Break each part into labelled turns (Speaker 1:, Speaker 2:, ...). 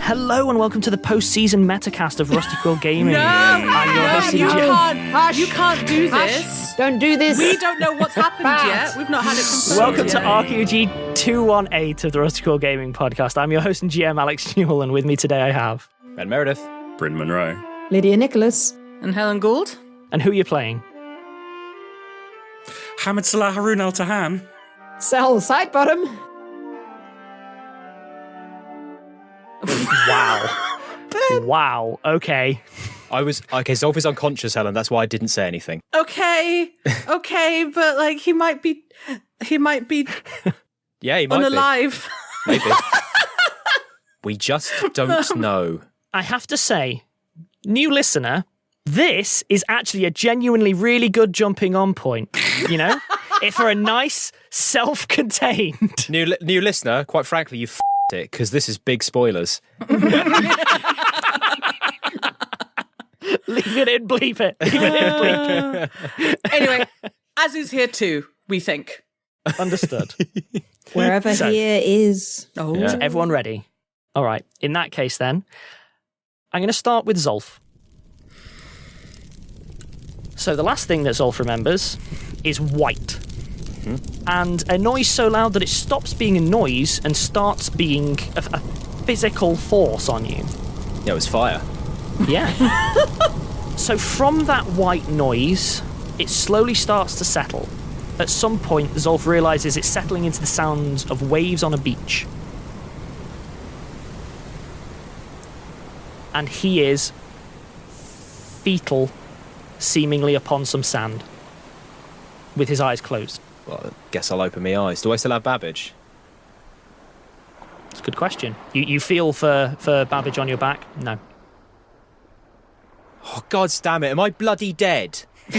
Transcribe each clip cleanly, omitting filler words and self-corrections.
Speaker 1: Hello and welcome to the post-season metacast of Rusty Quill Gaming.
Speaker 2: No,
Speaker 1: I'm your host,
Speaker 2: you
Speaker 1: Jim.
Speaker 2: can't. You can't do this.
Speaker 3: Don't do this.
Speaker 2: We don't know what's happened yet. We've not had it confirmed.
Speaker 1: Welcome to
Speaker 2: yet.
Speaker 1: RQG 218 of the Rusty Quill Gaming podcast. I'm your host and GM, Alex Newall, and with me today I have...
Speaker 4: Ben Meredith.
Speaker 5: Bryn Monroe.
Speaker 3: Lydia Nicholas.
Speaker 2: And Helen Gould.
Speaker 1: And who are you playing?
Speaker 5: Hamid Salah Haroun Al Tahan.
Speaker 3: Sal Sidebottom.
Speaker 1: Wow. Wow. Okay.
Speaker 4: Zolf is unconscious, Helen. That's why I didn't say anything.
Speaker 2: Okay, but like he might be
Speaker 4: Yeah, he might
Speaker 2: unalive.
Speaker 4: be. Maybe. We just don't know.
Speaker 1: I have to say, new listener, this is actually a genuinely really good jumping on point, you know? For a nice, self-contained...
Speaker 4: New listener, quite frankly, you f***ed it, because this is big spoilers.
Speaker 1: Leave it in, bleep it. Leave it in, bleep it.
Speaker 2: Anyway, as is here too, we think.
Speaker 1: Understood.
Speaker 3: Wherever here is.
Speaker 2: Oh,
Speaker 1: Is everyone ready? All right. In that case, then, I'm going to start with Zolf. So the last thing that Zolf remembers is white. And a noise so loud that it stops being a noise and starts being a physical force on you.
Speaker 4: Yeah, it was fire.
Speaker 1: Yeah. So from that white noise, it slowly starts to settle. At some point, Zolf realizes it's settling into the sounds of waves on a beach. And he is fetal, seemingly upon some sand, with his eyes closed.
Speaker 4: Well, I guess I'll open my eyes. Do I still have Babbage?
Speaker 1: It's a good question. You feel for Babbage on your back? No.
Speaker 4: Oh, God damn it. Am I bloody dead?
Speaker 2: I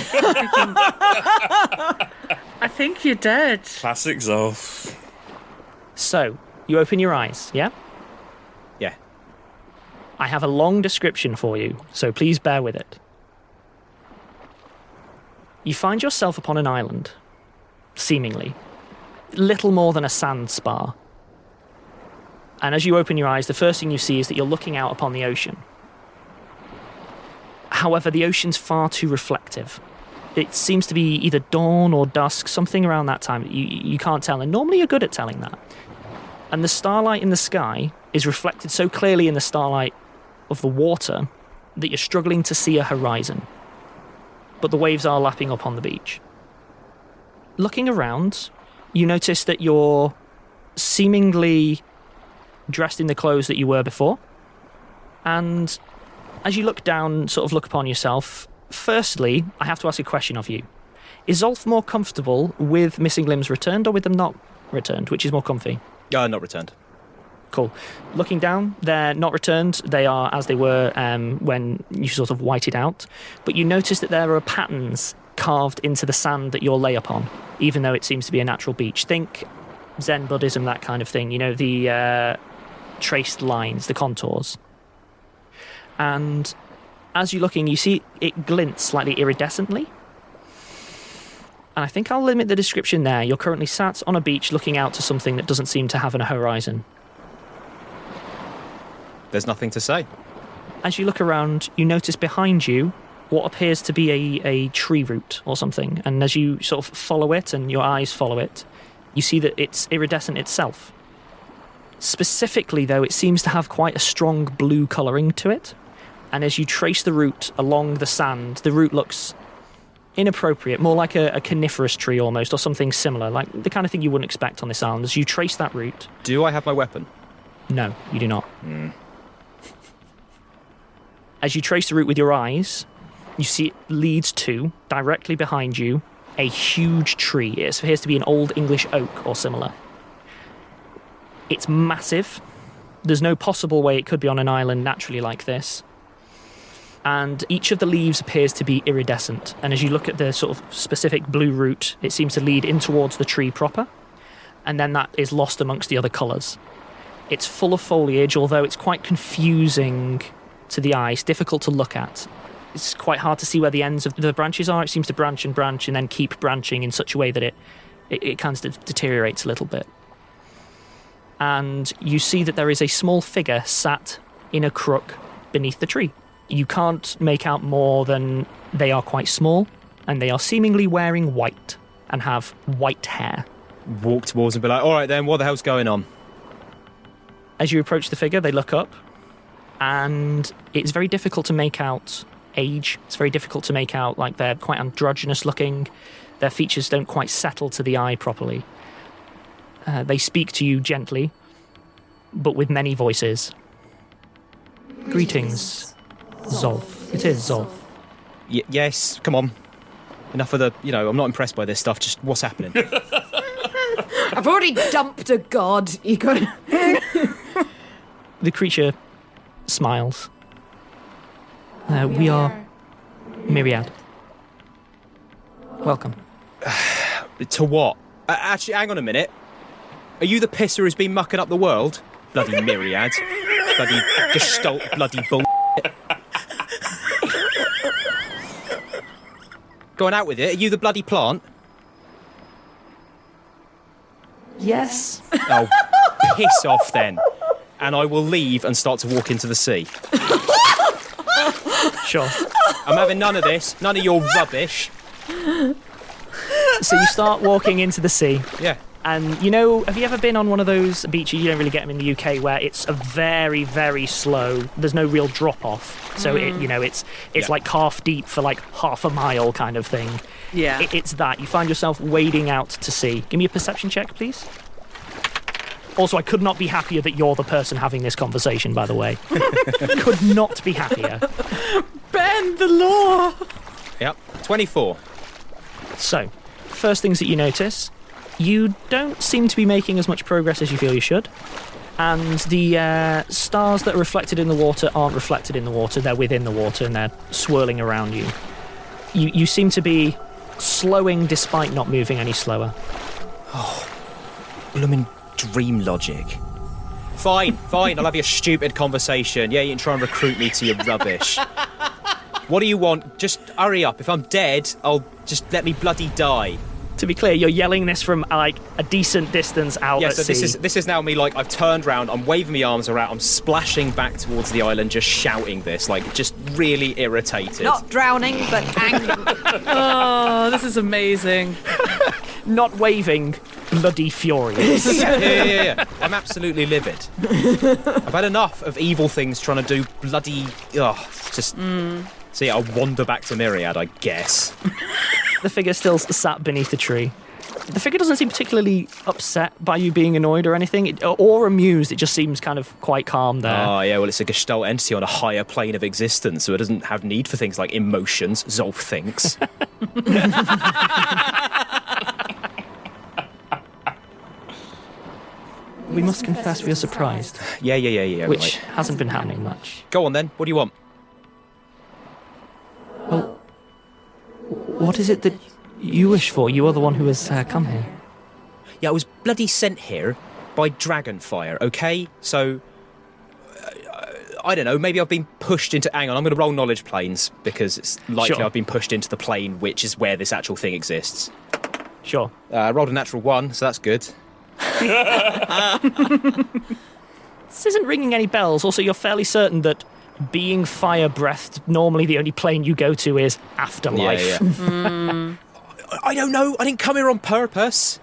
Speaker 2: think you're dead.
Speaker 5: Classic Zolf.
Speaker 1: So, you open your eyes, yeah?
Speaker 4: Yeah.
Speaker 1: I have a long description for you, so please bear with it. You find yourself upon an island, seemingly. Little more than a sand spar. And as you open your eyes, the first thing you see is that you're looking out upon the ocean. However, the ocean's far too reflective. It seems to be either dawn or dusk, something around that time. You can't tell, and normally you're good at telling that. And the starlight in the sky is reflected so clearly in the starlight of the water that you're struggling to see a horizon. But the waves are lapping up on the beach. Looking around, you notice that you're seemingly dressed in the clothes that you were before. And as you look down, sort of look upon yourself, firstly, I have to ask a question of you. Is Zolf more comfortable with missing limbs returned or with them not returned? Which is more comfy?
Speaker 4: Not returned.
Speaker 1: Cool. Looking down, they're not returned. They are as they were when you sort of whited out. But you notice that there are patterns carved into the sand that you'll lay upon, even though it seems to be a natural beach. Think Zen Buddhism, that kind of thing. You know, the traced lines, the contours. And as you're looking, you see it glints slightly iridescently. And I think I'll limit the description there. You're currently sat on a beach looking out to something that doesn't seem to have a horizon.
Speaker 4: There's nothing to say.
Speaker 1: As you look around, you notice behind you what appears to be a tree root or something. And as you sort of follow it and your eyes follow it, you see that it's iridescent itself. Specifically, though, it seems to have quite a strong blue colouring to it. And as you trace the root along the sand, the root looks inappropriate, more like a coniferous tree almost, or something similar, like the kind of thing you wouldn't expect on this island. As you trace that root...
Speaker 4: Do I have my weapon?
Speaker 1: No, you do not. As you trace the root with your eyes, you see it leads to, directly behind you, a huge tree. It appears to be an old English oak or similar. It's massive. There's no possible way it could be on an island naturally like this. And each of the leaves appears to be iridescent. And as you look at the sort of specific blue root, it seems to lead in towards the tree proper. And then that is lost amongst the other colours. It's full of foliage, although it's quite confusing to the eye. It's difficult to look at. It's quite hard to see where the ends of the branches are. It seems to branch and then keep branching in such a way that it kind of deteriorates a little bit. And you see that there is a small figure sat in a crook beneath the tree. You can't make out more than they are quite small, and they are seemingly wearing white and have white hair.
Speaker 4: Walk towards and be like, all right then, what the hell's going on?
Speaker 1: As you approach the figure, they look up, and it's very difficult to make out age. It's very difficult to make out, like, they're quite androgynous looking. Their features don't quite settle to the eye properly. They speak to you gently, but with many voices. Greetings, Zolf. It is Zolf.
Speaker 4: Yes, come on. Enough of the, I'm not impressed by this stuff. Just what's happening?
Speaker 3: I've already dumped a god. You got.
Speaker 1: The creature smiles. We are Myriad. Welcome.
Speaker 4: To what? Actually, hang on a minute. Are you the pisser who's been mucking up the world? Bloody Myriad. Bloody gestalt, bloody bull. Going out with it? Are you the bloody plant?
Speaker 1: Yes.
Speaker 4: Oh, piss off then. And I will leave and start to walk into the sea.
Speaker 1: Sure.
Speaker 4: I'm having none of this. None of your rubbish.
Speaker 1: So you start walking into the sea.
Speaker 4: Yeah.
Speaker 1: And, have you ever been on one of those beaches, you don't really get them in the UK, where it's a very, very slow, there's no real drop-off. So, it's like half deep for like half a mile kind of thing.
Speaker 2: Yeah.
Speaker 1: It's that. You find yourself wading out to sea. Give me a perception check, please. Also, I could not be happier that you're the person having this conversation, by the way. Could not be happier.
Speaker 2: Bend the law!
Speaker 4: Yep. 24.
Speaker 1: So, first things that you notice, you don't seem to be making as much progress as you feel you should. And the stars that are reflected in the water aren't reflected in the water, they're within the water and they're swirling around you. You seem to be slowing despite not moving any slower.
Speaker 4: Oh, blooming dream logic. Fine, I'll have your stupid conversation. Yeah, you can try and recruit me to your rubbish. What do you want? Just hurry up. If I'm dead, just let me bloody die.
Speaker 1: To be clear, you're yelling this from, like, a decent distance out
Speaker 4: yeah,
Speaker 1: at
Speaker 4: so
Speaker 1: sea.
Speaker 4: this is now me, like, I've turned round, I'm waving my arms around, I'm splashing back towards the island, just shouting this, like, just really irritated.
Speaker 3: Not drowning, but angry.
Speaker 2: Oh, this is amazing.
Speaker 1: Not waving, bloody furious.
Speaker 4: Yeah. I'm absolutely livid. I've had enough of evil things trying to do bloody... So yeah, I'll wander back to Myriad, I guess.
Speaker 1: The figure still sat beneath the tree. The figure doesn't seem particularly upset by you being annoyed or anything, or amused. It just seems kind of quite calm there.
Speaker 4: Oh, yeah, well, it's a gestalt entity on a higher plane of existence, so it doesn't have need for things like emotions, Zolf thinks.
Speaker 1: We must confess we are surprised.
Speaker 4: Yeah.
Speaker 1: Which
Speaker 4: right.
Speaker 1: hasn't been happening much.
Speaker 4: Go on, then. What do you want?
Speaker 1: Well, what is it that you wish for? You are the one who has come here.
Speaker 4: Yeah, I was bloody sent here by Dragonfire, okay? So, I don't know, maybe I've been pushed into... Hang on, I'm going to roll knowledge planes, because it's likely
Speaker 1: Sure.
Speaker 4: I've been pushed into the plane, which is where this actual thing exists.
Speaker 1: Sure.
Speaker 4: I rolled a natural 1, so that's good.
Speaker 1: This isn't ringing any bells. Also, you're fairly certain that being fire-breathed, normally the only plane you go to is afterlife.
Speaker 4: Yeah. I don't know, I didn't come here on purpose.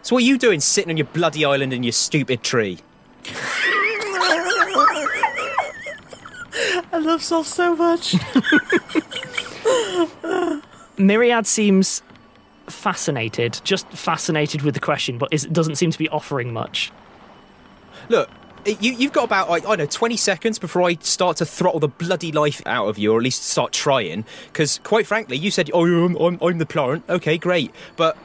Speaker 4: So what are you doing, sitting on your bloody island in your stupid tree?
Speaker 2: I love Zolf so much.
Speaker 1: Myriad seems just fascinated with the question, but doesn't seem to be offering much.
Speaker 4: Look, you've got about, I don't know, 20 seconds before I start to throttle the bloody life out of you, or at least start trying. Because, quite frankly, you said, I'm the plant. Okay, great. But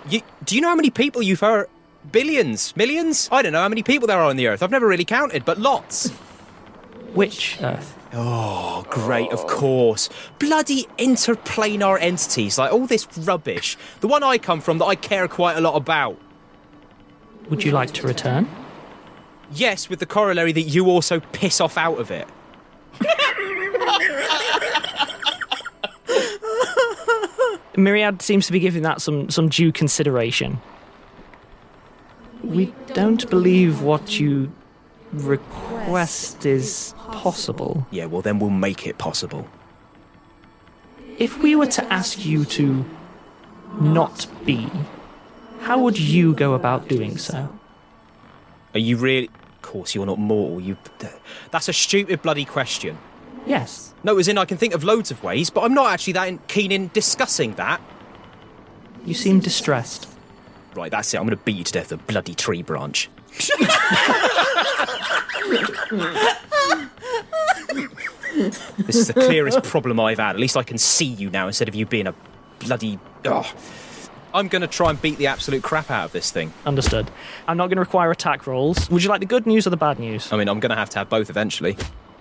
Speaker 4: do you know how many people you've hurt? Billions? Millions? I don't know how many people there are on the Earth. I've never really counted, but lots.
Speaker 1: Which Earth?
Speaker 4: Oh, great, of course. Bloody interplanar entities, like all this rubbish. The one I come from that I care quite a lot about.
Speaker 1: Would you like to return?
Speaker 4: Yes, with the corollary that you also piss off out of it.
Speaker 1: Myriad seems to be giving that some due consideration. We don't believe what you request. quest is possible.
Speaker 4: Yeah, well then we'll make it possible.
Speaker 1: If we were to ask you to not be, how would you go about doing so?
Speaker 4: Are you really... Of course you're not mortal, That's a stupid bloody question.
Speaker 1: Yes.
Speaker 4: No, as in I can think of loads of ways, but I'm not actually that keen in discussing that.
Speaker 1: You seem distressed.
Speaker 4: Right, that's it. I'm going to beat you to death with a bloody tree branch. This is the clearest problem I've had. At least I can see you now instead of you being a bloody... Oh. I'm going to try and beat the absolute crap out of this thing.
Speaker 1: Understood. I'm not going to require attack rolls. Would you like the good news or the bad news?
Speaker 4: I mean, I'm going to have both eventually.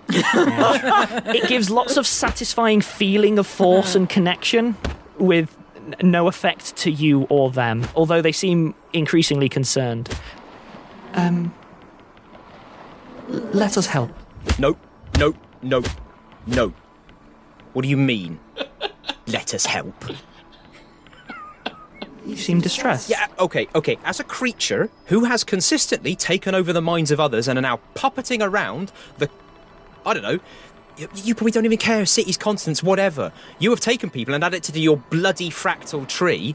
Speaker 1: It gives lots of satisfying feeling of force and connection with no effect to you or them, although they seem increasingly concerned. Let us help.
Speaker 4: No. What do you mean? Let us help.
Speaker 1: You seem distressed.
Speaker 4: Yeah, okay. As a creature who has consistently taken over the minds of others and are now puppeting around the... I don't know. You probably don't even care, cities, continents, whatever. You have taken people and added it to your bloody fractal tree,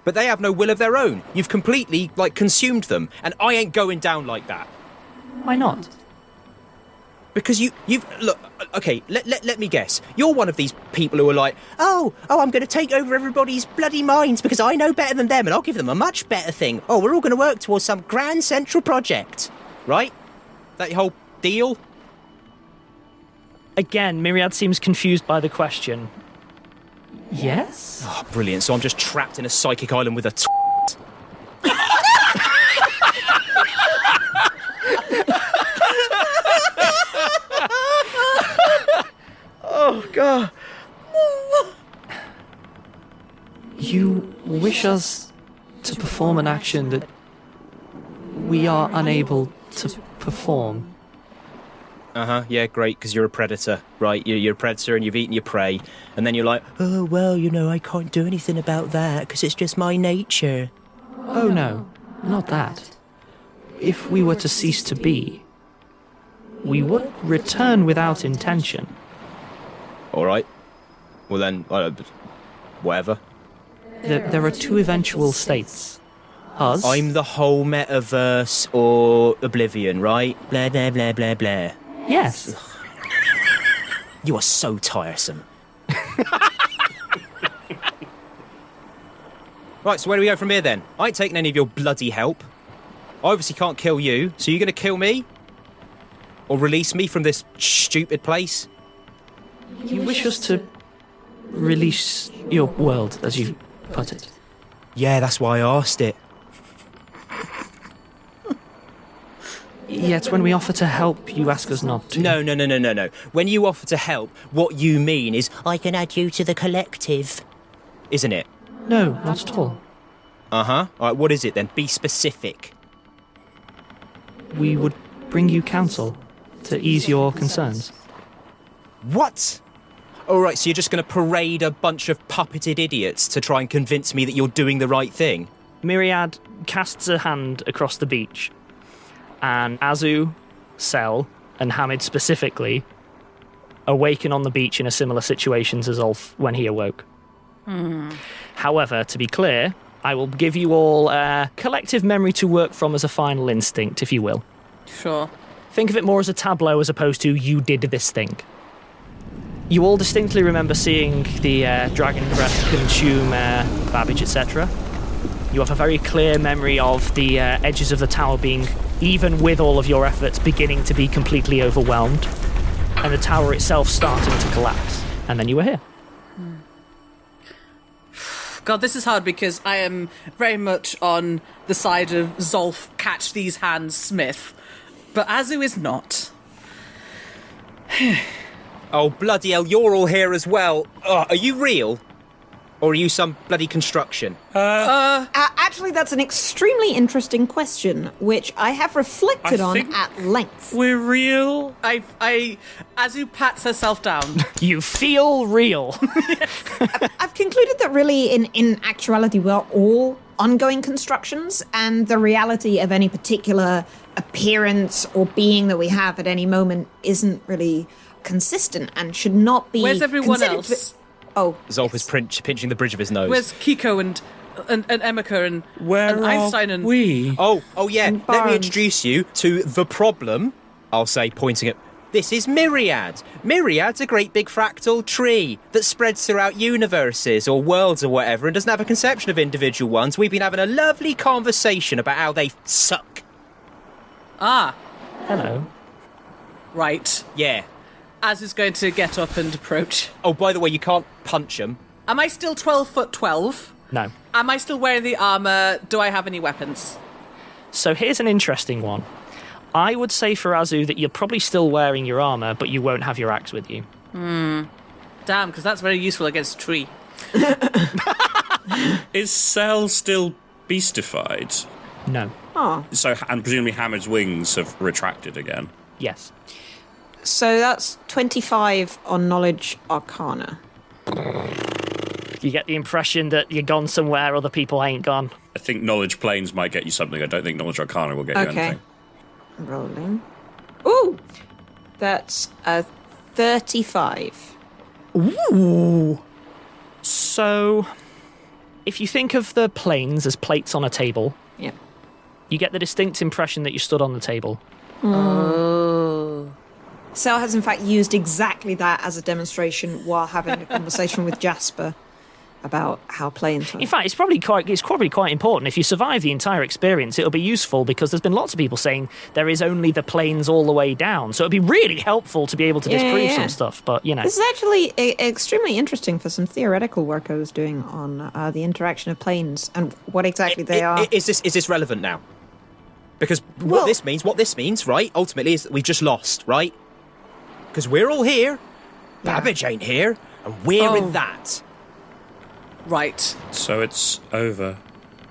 Speaker 4: but they have no will of their own. You've completely, consumed them, and I ain't going down like that.
Speaker 1: Why not?
Speaker 4: Because you've... Look, okay, let me guess. You're one of these people who are like, oh, I'm going to take over everybody's bloody minds because I know better than them and I'll give them a much better thing. Oh, we're all going to work towards some grand central project. Right? That whole deal?
Speaker 1: Again, Myriad seems confused by the question. Yes?
Speaker 4: Oh, brilliant. So I'm just trapped in a psychic island with a
Speaker 1: Oh, God. You wish us to perform an action that we are unable to perform.
Speaker 4: Uh-huh, yeah, great, because you're a predator, right? You're a predator and you've eaten your prey. And then you're like, oh, well, I can't do anything about that because it's just my nature.
Speaker 1: Oh, no, not that. If we were to cease to be, we would return without intention.
Speaker 4: All right. Well, then, whatever.
Speaker 1: There are two eventual states. Us.
Speaker 4: I'm the whole metaverse or Oblivion, right? Blah, blah, blah, blah, blah.
Speaker 1: Yes.
Speaker 4: You are so tiresome. Right, so where do we go from here then? I ain't taking any of your bloody help. I obviously can't kill you, so you're going to kill me? Or release me from this stupid place?
Speaker 1: You wish us to release your world, as you put it.
Speaker 4: Yeah, that's why I asked it.
Speaker 1: Yet when we offer to help, you ask us not to.
Speaker 4: No. When you offer to help, what you mean is, I can add you to the collective. Isn't it?
Speaker 1: No, not at all.
Speaker 4: Uh-huh. All right, what is it then? Be specific.
Speaker 1: We would bring you counsel to ease your concerns.
Speaker 4: What? All right, so you're just going to parade a bunch of puppeted idiots to try and convince me that you're doing the right thing?
Speaker 1: Myriad casts a hand across the beach, and Azu, Sel, and Hamid specifically awaken on the beach in a similar situation to Zolf when he awoke. However, to be clear, I will give you all a collective memory to work from as a final instinct, if you will.
Speaker 2: Sure.
Speaker 1: Think of it more as a tableau as opposed to you did this thing. You all distinctly remember seeing the dragon breath consume Babbage, etc. You have a very clear memory of the edges of the tower being, even with all of your efforts, beginning to be completely overwhelmed, and the tower itself starting to collapse. And then you were here.
Speaker 2: God, this is hard because I am very much on the side of Zolf, catch these hands, Smith. But Azu is not.
Speaker 4: Oh, bloody hell, you're all here as well. Are you real? Or are you some bloody construction?
Speaker 3: Actually, that's an extremely interesting question, which I have reflected on at length.
Speaker 5: We're real.
Speaker 2: Azu pats herself down.
Speaker 1: You feel real.
Speaker 3: I've concluded that really, in actuality, we're all ongoing constructions, and the reality of any particular appearance or being that we have at any moment isn't really consistent and should not be.
Speaker 2: Where's everyone
Speaker 3: considered
Speaker 2: else?
Speaker 4: Zolf is pinching the bridge of his nose.
Speaker 2: Where's Kiko and Emeka and
Speaker 5: Where
Speaker 2: Einstein
Speaker 5: are
Speaker 2: and
Speaker 5: we?
Speaker 4: Oh, yeah. Let me
Speaker 3: Barnes.
Speaker 4: introduce you to the problem. I'll say, pointing at... This is Myriad. Myriad's a great big fractal tree that spreads throughout universes or worlds or whatever and doesn't have a conception of individual ones. We've been having a lovely conversation about how they suck.
Speaker 2: Ah,
Speaker 1: Hello.
Speaker 2: right.
Speaker 4: Yeah.
Speaker 2: Az is going to get up and approach.
Speaker 4: Oh, by the way, you can't punch them.
Speaker 2: Am I still 12'12"?
Speaker 1: No.
Speaker 2: Am I still wearing the armour? Do I have any weapons?
Speaker 1: So here's an interesting one. I would say for Azu that you're probably still wearing your armour, but you won't have your axe with you.
Speaker 2: Damn, because that's very useful against a tree.
Speaker 5: Is Cell still beastified?
Speaker 1: No.
Speaker 3: Oh,
Speaker 5: So, and presumably Hamid's wings have retracted again.
Speaker 1: Yes.
Speaker 3: so that's 25 on knowledge arcana.
Speaker 1: You get the impression that you're gone somewhere other people ain't gone.
Speaker 5: I think knowledge planes might get you something. I don't think knowledge arcana will get you
Speaker 3: Okay.
Speaker 5: anything.
Speaker 3: Rolling. Ooh, that's a 35.
Speaker 1: So, if you think of the planes as plates on a table,
Speaker 3: Yeah.
Speaker 1: you get the distinct impression that you stood on the table.
Speaker 3: Cell has in fact used exactly that as a demonstration while having a conversation with Jasper about how planes
Speaker 1: In fact, it's probably quite important. If you survive the entire experience, it'll be useful because there's been lots of people saying there is only the planes all the way down. So it'd be really helpful to be able to disprove some stuff. But you know,
Speaker 3: This is actually extremely interesting for some theoretical work I was doing on the interaction of planes and what exactly they are.
Speaker 4: Is this relevant now? Because
Speaker 3: Well-
Speaker 4: what this means, right, ultimately is that we've just lost, right? Because we're all here, Babbage ain't here, and we're in that.
Speaker 2: Right.
Speaker 5: So it's over.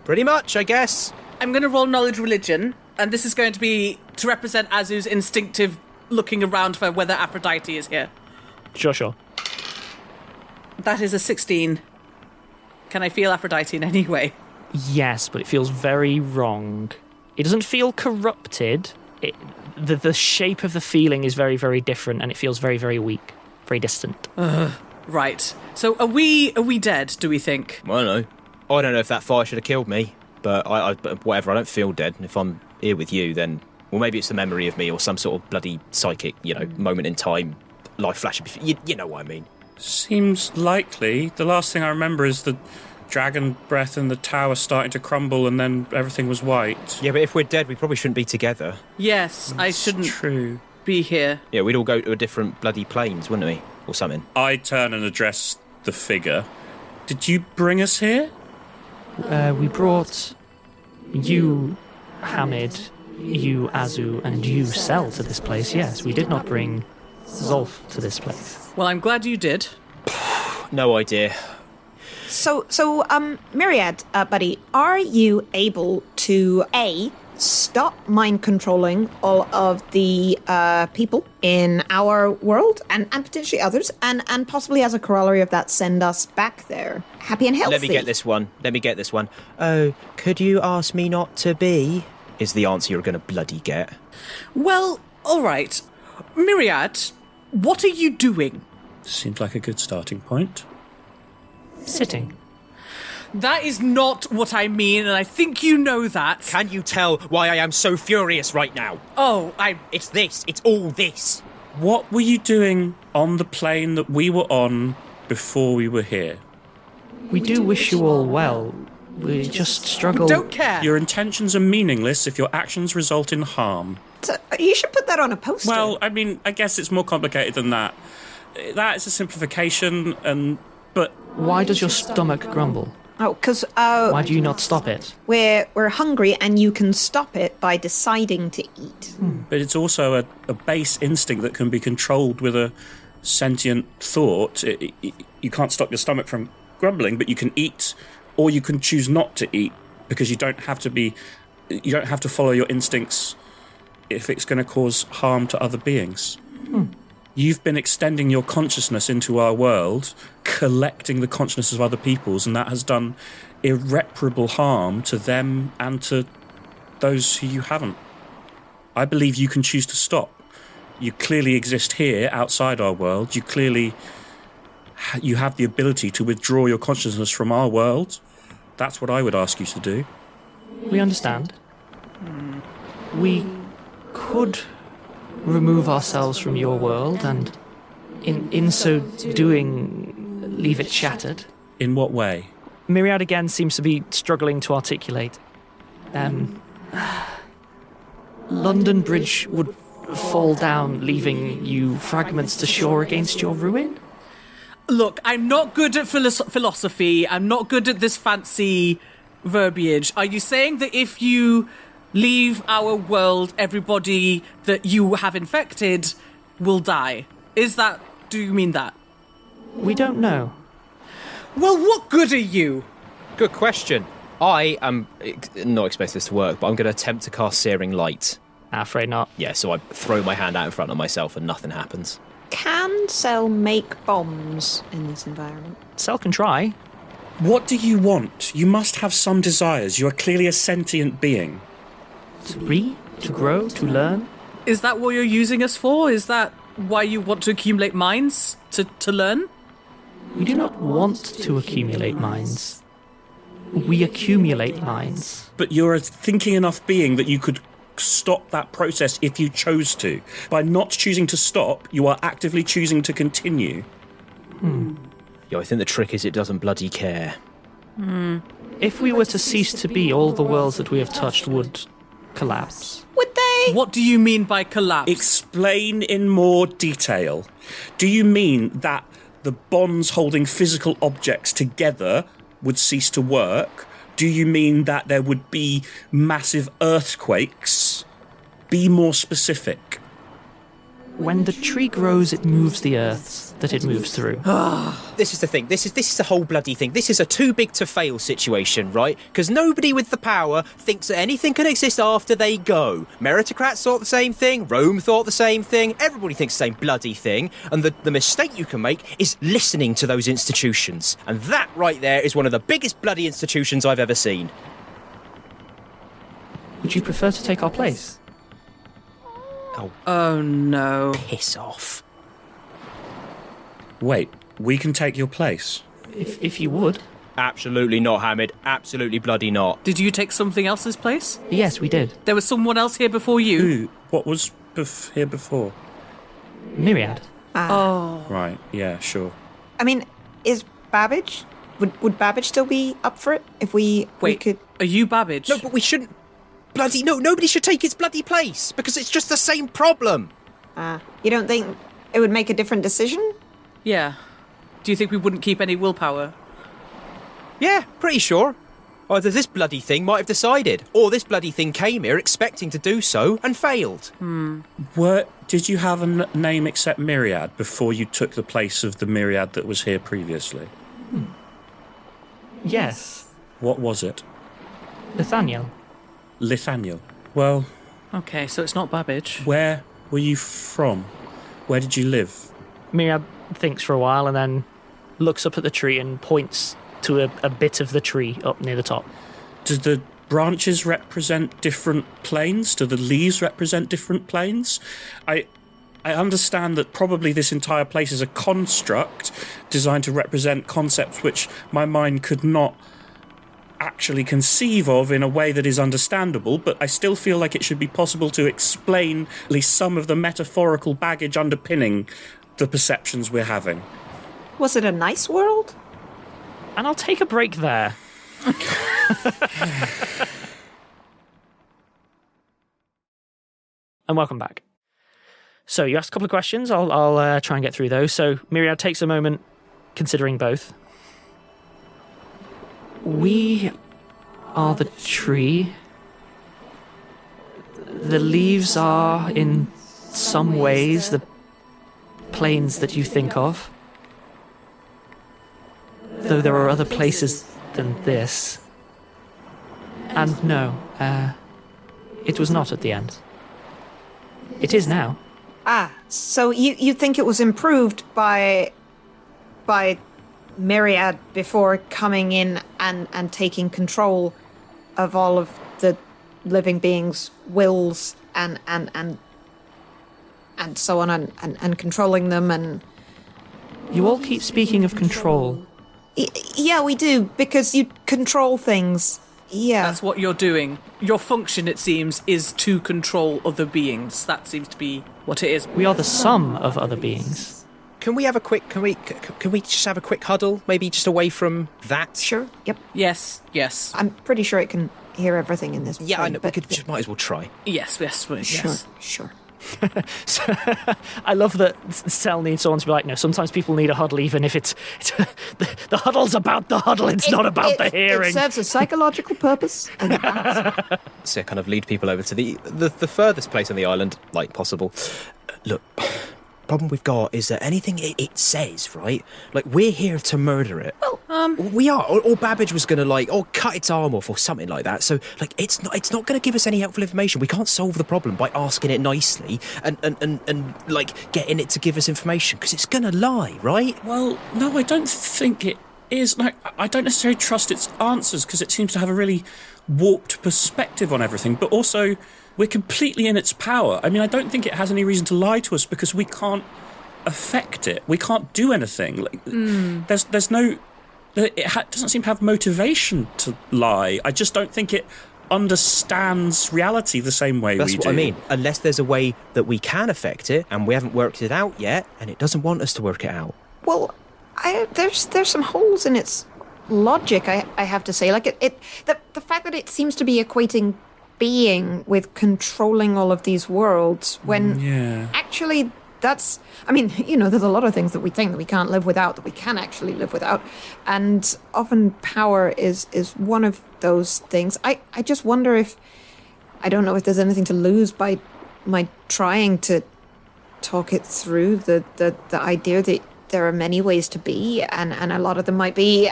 Speaker 4: Pretty much, I guess.
Speaker 2: I'm going to roll knowledge religion, and this is going to be to represent Azu's instinctive looking around for whether Aphrodite is here.
Speaker 1: sure.
Speaker 2: That is a 16. Can I feel Aphrodite in any way?
Speaker 1: Yes, but it feels very wrong. It doesn't feel corrupted. The shape of the feeling is very, very different, and it feels very, very weak, very distant.
Speaker 2: Right. So are we dead, do we think?
Speaker 4: I don't know. I don't know if that fire should have killed me, but but whatever, I don't feel dead. And if I'm here with you, then, well, maybe it's the memory of me or some sort of bloody psychic, moment in time, life flashing. You know what I mean.
Speaker 5: Seems likely. The last thing I remember is the dragon breath and the tower starting to crumble, and then everything was white.
Speaker 4: Yeah, but if we're dead, we probably shouldn't be together.
Speaker 2: Yes, I shouldn't
Speaker 5: True.
Speaker 2: be here.
Speaker 4: Yeah, we'd all go to a different bloody planes, wouldn't we? Or something.
Speaker 5: I turn and address the figure. Did you bring us here?
Speaker 1: We brought you, Hamid, you, Azu, and you, Cell, to this place. Yes, we did not bring Zolf to this place.
Speaker 2: Well, I'm glad you did.
Speaker 4: No idea.
Speaker 3: So, Myriad, buddy, are you able to stop mind controlling all of the people in our world and potentially others, and possibly as a corollary of that, send us back there happy and healthy?
Speaker 4: Let me get this one. Oh, could you ask me not to be? Is the answer you're going to bloody get.
Speaker 2: Well, all right. Myriad, what are you doing?
Speaker 5: Seems like a good starting point.
Speaker 1: Sitting.
Speaker 2: That is not what I mean, and I think you know that.
Speaker 4: Can you tell why I am so furious right now?
Speaker 2: Oh,
Speaker 4: It's this. It's all this.
Speaker 5: What were you doing on the plane that we were on before we were here?
Speaker 1: We do wish you all well. We just struggle.
Speaker 2: don't care.
Speaker 5: Your intentions are meaningless if your actions result in harm.
Speaker 3: So, you should put that on a poster.
Speaker 5: Well, I mean, I guess it's more complicated than that. That is a simplification, but
Speaker 1: Why does your stomach grumble?
Speaker 3: oh, because
Speaker 1: Why do you not stop it?
Speaker 3: we're hungry, and you can stop it by deciding to eat.
Speaker 5: it's also a base instinct that can be controlled with a sentient thought. You can't stop your stomach from grumbling, but you can eat, or you can choose not to eat, because you don't have to follow your instincts if it's going to cause harm to other beings. You've been extending your consciousness into our world, collecting the consciousness of other people's, and that has done irreparable harm to them and to those who you haven't. I believe you can choose to stop. You clearly exist here, outside our world. You have the ability to withdraw your consciousness from our world. That's what I would ask you to do.
Speaker 1: We understand. We could remove ourselves from your world and, in so doing, leave it shattered.
Speaker 5: In what way?
Speaker 1: Myriad again seems to be struggling to articulate. London Bridge would fall down, leaving you fragments to shore against your ruin?
Speaker 2: Look, I'm not good at philosophy. I'm not good at this fancy verbiage. Are you saying that if you leave our world, everybody that you have infected will die? Do you mean that?
Speaker 1: We don't know.
Speaker 2: Well, what good are you?
Speaker 4: Good question. I am not expecting this to work, but I'm going to attempt to cast Searing Light.
Speaker 1: Afraid not.
Speaker 4: Yeah, so I throw my hand out in front of myself and nothing happens.
Speaker 3: Can Cell make bombs in this environment?
Speaker 1: Cell can try.
Speaker 5: What do you want? You must have some desires. You are clearly a sentient being.
Speaker 1: To read, to grow, to learn.
Speaker 2: Is that what you're using us for? Is that why you want to accumulate minds? To learn?
Speaker 1: We do not want to accumulate minds. We accumulate minds.
Speaker 5: But you're a thinking enough being that you could stop that process if you chose to. By not choosing to stop, you are actively choosing to continue.
Speaker 4: Yeah, I think the trick is it doesn't bloody care.
Speaker 1: If we were to cease to be, all the worlds that we have touched would collapse.
Speaker 3: Would they?
Speaker 2: What do you mean by collapse?
Speaker 5: Explain in more detail. Do you mean that the bonds holding physical objects together would cease to work? Do you mean that there would be massive earthquakes? Be more specific.
Speaker 1: When the tree grows, it moves the earths that it moves through.
Speaker 4: This is the thing. This is the whole bloody thing. This is a too big to fail situation, right? Because nobody with the power thinks that anything can exist after they go. Meritocrats thought the same thing. Rome thought the same thing. Everybody thinks the same bloody thing. And the mistake you can make is listening to those institutions. And that right there is one of the biggest bloody institutions I've ever seen.
Speaker 1: Would you prefer to take our place?
Speaker 2: Oh no.
Speaker 4: Piss off.
Speaker 5: Wait, we can take your place.
Speaker 1: If you would.
Speaker 4: Absolutely not, Hamid. Absolutely bloody not.
Speaker 2: Did you take something else's place?
Speaker 1: Yes, we did.
Speaker 2: There was someone else here before you?
Speaker 5: Who? What was here before?
Speaker 1: Myriad.
Speaker 2: Oh.
Speaker 5: Right, yeah, sure.
Speaker 3: I mean, is Babbage? Would Babbage still be up for it if we could?
Speaker 2: Are you Babbage?
Speaker 4: No, but we shouldn't... Bloody... No, nobody should take its bloody place, because it's just the same problem.
Speaker 3: You don't think it would make a different decision?
Speaker 2: Yeah. Do you think we wouldn't keep any willpower?
Speaker 4: Yeah, pretty sure. Either this bloody thing might have decided, or this bloody thing came here expecting to do so and failed.
Speaker 5: Did you have a name except Myriad before you took the place of the Myriad that was here previously?
Speaker 1: Yes.
Speaker 5: What was it?
Speaker 1: Nathaniel.
Speaker 5: Nathaniel. Well,
Speaker 2: Okay, so it's not Babbage.
Speaker 5: where were you from? Where did you live?
Speaker 1: Myriad thinks for a while and then looks up at the tree and points to a bit of the tree up near the top.
Speaker 5: Do the branches represent different planes? Do the leaves represent different planes? I understand that probably this entire place is a construct designed to represent concepts which my mind could not actually conceive of in a way that is understandable, but I still feel like it should be possible to explain at least some of the metaphorical baggage underpinning the perceptions we're having.
Speaker 3: Was it a nice world?
Speaker 1: And I'll take a break there. And welcome back. So you asked a couple of questions. I'll try and get through those. So Myriad takes a moment considering both. We are the tree. The leaves are, in some ways, the planes that you think of. Though there are other places than this. And no, it was not at the end. It is now.
Speaker 3: So you think it was improved by Myriad before coming in and taking control of all of the living beings' wills and so on, and controlling them, and
Speaker 1: You all keep speaking of control.
Speaker 3: yeah, we do, because you control things. Yeah,
Speaker 2: That's what you're doing. Your function, it seems, is to control other beings. That seems to be what it is.
Speaker 1: We are the sum of other beings.
Speaker 4: Can we have a quick? Can we just have a quick huddle? Maybe just away from that.
Speaker 3: sure. Yep,
Speaker 2: Yes.
Speaker 3: I'm pretty sure it can hear everything in this.
Speaker 4: Yeah,
Speaker 3: thing,
Speaker 4: I know.
Speaker 3: but
Speaker 4: We could just might as well try.
Speaker 2: Yes.
Speaker 3: Sure.
Speaker 1: So, I love that Cell needs someone to be like, no, sometimes people need a huddle, even if it's the huddle's about the huddle, it's not about the hearing.
Speaker 3: It serves a psychological purpose. And that's-
Speaker 4: So kind of lead people over to the furthest place on the island, like possible. Look, problem we've got is that anything it says, right? Like, we're here to murder it. Well, we are. Or Babbage was gonna cut its arm off or something like that. So like, it's not gonna give us any helpful information. We can't solve the problem by asking it nicely and like getting it to give us information, because it's gonna lie, right?
Speaker 5: Well, no, I don't think it is. Like, I don't necessarily trust its answers because it seems to have a really warped perspective on everything, but also we're completely in its power. I mean, I don't think it has any reason to lie to us because we can't affect it. We can't do anything. Like, there's no... doesn't seem to have motivation to lie. I just don't think it understands reality the same way
Speaker 4: That's
Speaker 5: we
Speaker 4: what
Speaker 5: do.
Speaker 4: I mean. Unless there's a way that we can affect it, and we haven't worked it out yet, and it doesn't want us to work it out.
Speaker 3: well, there's some holes in its logic. I have to say, like the fact that it seems to be equating being with controlling all of these worlds, when actually that's, I mean, there's a lot of things that we think that we can't live without that we can actually live without, and often power is one of those things. I just wonder if, I don't know if there's anything to lose by my trying to talk it through, the idea that there are many ways to be, and a lot of them might be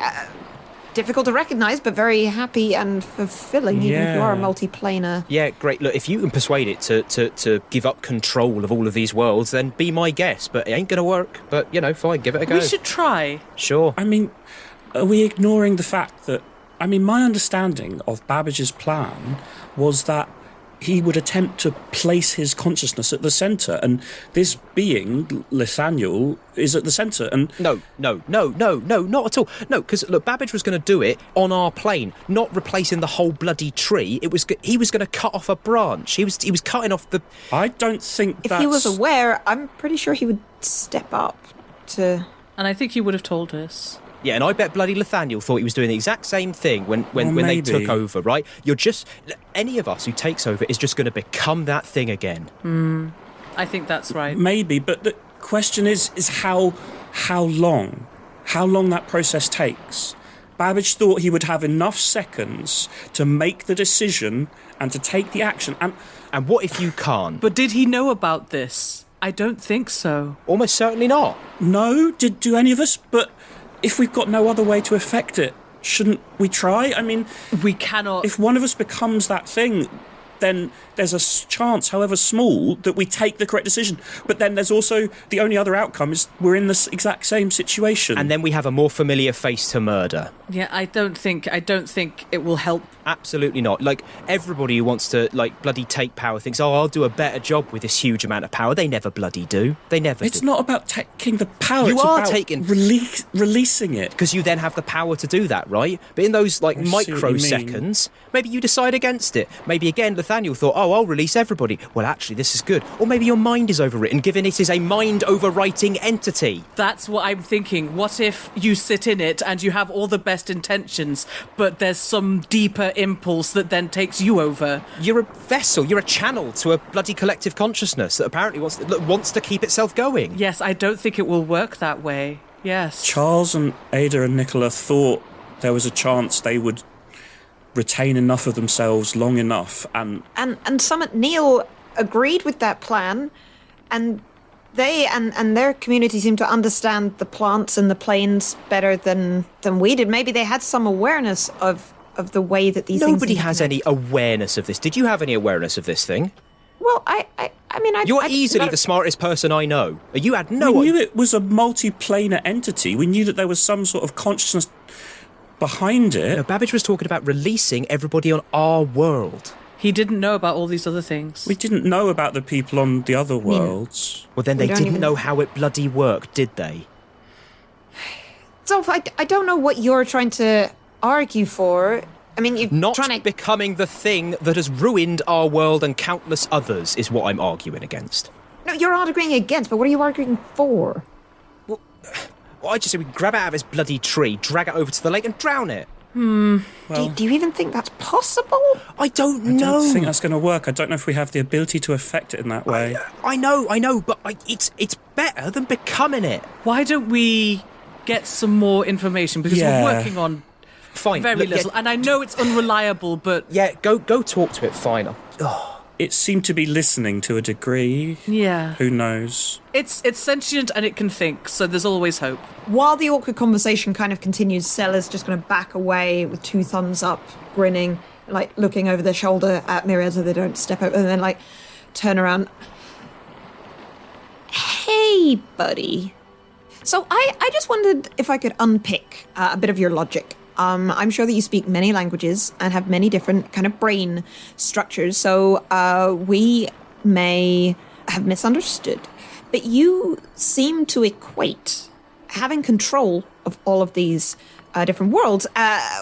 Speaker 3: difficult to recognize, but very happy and fulfilling, even if you are a multiplanar.
Speaker 4: Yeah, great. Look, if you can persuade it to give up control of all of these worlds, then be my guest. But it ain't going to work. But, fine, give it a go.
Speaker 2: We should try.
Speaker 4: Sure.
Speaker 5: I mean, are we ignoring the fact that... I mean, my understanding of Babbage's plan was that he would attempt to place his consciousness at the centre, and this being, Nathaniel, is at the centre, and...
Speaker 4: No, not at all. No, because, look, Babbage was going to do it on our plane, not replacing the whole bloody tree. He was going to cut off a branch. He was cutting off the...
Speaker 5: I don't think
Speaker 3: If he was aware, I'm pretty sure he would step up to...
Speaker 2: And I think he would have told us.
Speaker 4: Yeah, and I bet bloody Nathaniel thought he was doing the exact same thing when they
Speaker 5: maybe.
Speaker 4: took over, right? Any of us who takes over is just going to become that thing again.
Speaker 2: I think that's right.
Speaker 5: Maybe, but the question is how long? How long that process takes? Babbage thought he would have enough seconds to make the decision and to take the action.
Speaker 4: And what if you can't?
Speaker 2: But did he know about this? I don't think so.
Speaker 4: Almost certainly not.
Speaker 5: No, do any of us? But if we've got no other way to affect it, shouldn't we try? I mean,
Speaker 2: We cannot...
Speaker 5: if one of us becomes that thing, then there's a chance, however small, that we take the correct decision. But then there's also the only other outcome is we're in this exact same situation.
Speaker 4: And then we have a more familiar face to murder.
Speaker 2: Yeah, I don't think it will help.
Speaker 4: Absolutely not. Like, everybody who wants to, bloody take power thinks, I'll do a better job with this huge amount of power. They never bloody do. They never
Speaker 5: It's
Speaker 4: do.
Speaker 5: not about taking the power.
Speaker 4: You
Speaker 5: it's
Speaker 4: are
Speaker 5: about
Speaker 4: taking-
Speaker 5: releasing it.
Speaker 4: Because you then have the power to do that, right? But in those,
Speaker 5: see what you mean.
Speaker 4: microseconds, maybe you decide against it. Maybe, again, Nathaniel thought, I'll release everybody. Well, actually, this is good. Or maybe your mind is overwritten, given it is a mind-overwriting entity.
Speaker 2: That's what I'm thinking. What if you sit in it and you have all the best intentions, but there's some deeper impulse that then takes you over?
Speaker 4: You're a vessel. You're a channel to a bloody collective consciousness that apparently wants to keep itself going.
Speaker 2: Yes, I don't think it will work that way. Yes.
Speaker 5: Charles and Ada and Nicola thought there was a chance they would retain enough of themselves long enough, and
Speaker 3: Summit Neil agreed with that plan, and they and their community seemed to understand the plants and the planes better than we did. Maybe they had some awareness of the way that these
Speaker 4: Nobody
Speaker 3: things
Speaker 4: has any awareness of this. Did you have any awareness of this thing?
Speaker 3: Well, I mean,
Speaker 4: You're easily the smartest person I know. You had no...
Speaker 5: we knew it was a multiplanar entity. We knew that there was some sort of consciousness behind it.
Speaker 4: No, Babbage was talking about releasing everybody on our world.
Speaker 2: He didn't know about all these other things.
Speaker 5: We didn't know about the people on the other worlds.
Speaker 4: Well, then they
Speaker 3: We don't
Speaker 4: didn't
Speaker 3: even-
Speaker 4: know how it bloody worked, did they?
Speaker 3: Zolf, I don't know what you're trying to argue for. I mean, you're
Speaker 4: Not
Speaker 3: trying to...
Speaker 4: becoming the thing that has ruined our world and countless others is what I'm arguing against.
Speaker 3: No, you're arguing against, but what are you arguing for?
Speaker 4: Well, I just say we grab it out of this bloody tree, drag it over to the lake and drown it.
Speaker 3: Do you even think that's possible?
Speaker 4: I don't
Speaker 5: I
Speaker 4: know.
Speaker 5: don't think that's going to work. I don't know if we have the ability to affect it in that way.
Speaker 4: I know, but it's better than becoming it.
Speaker 2: Why don't we get some more information? Because
Speaker 5: Yeah.
Speaker 2: we're working on
Speaker 4: Fine.
Speaker 2: very
Speaker 4: look,
Speaker 2: little. And I know it's unreliable, but
Speaker 4: Yeah, go talk to it, fine. Oh,
Speaker 5: It seemed to be listening to a degree.
Speaker 2: yeah.
Speaker 5: Who knows?
Speaker 2: It's sentient and it can think, so there's always hope.
Speaker 3: While the awkward conversation kind of continues, Sella's just going to back away with 2 thumbs up, grinning, like looking over their shoulder at Myriad so they don't step over, and then like turn around. Hey, buddy. So I just wondered if I could unpick a bit of your logic. I'm sure that you speak many languages and have many different kind of brain structures, so we may have misunderstood. But you seem to equate having control of all of these different worlds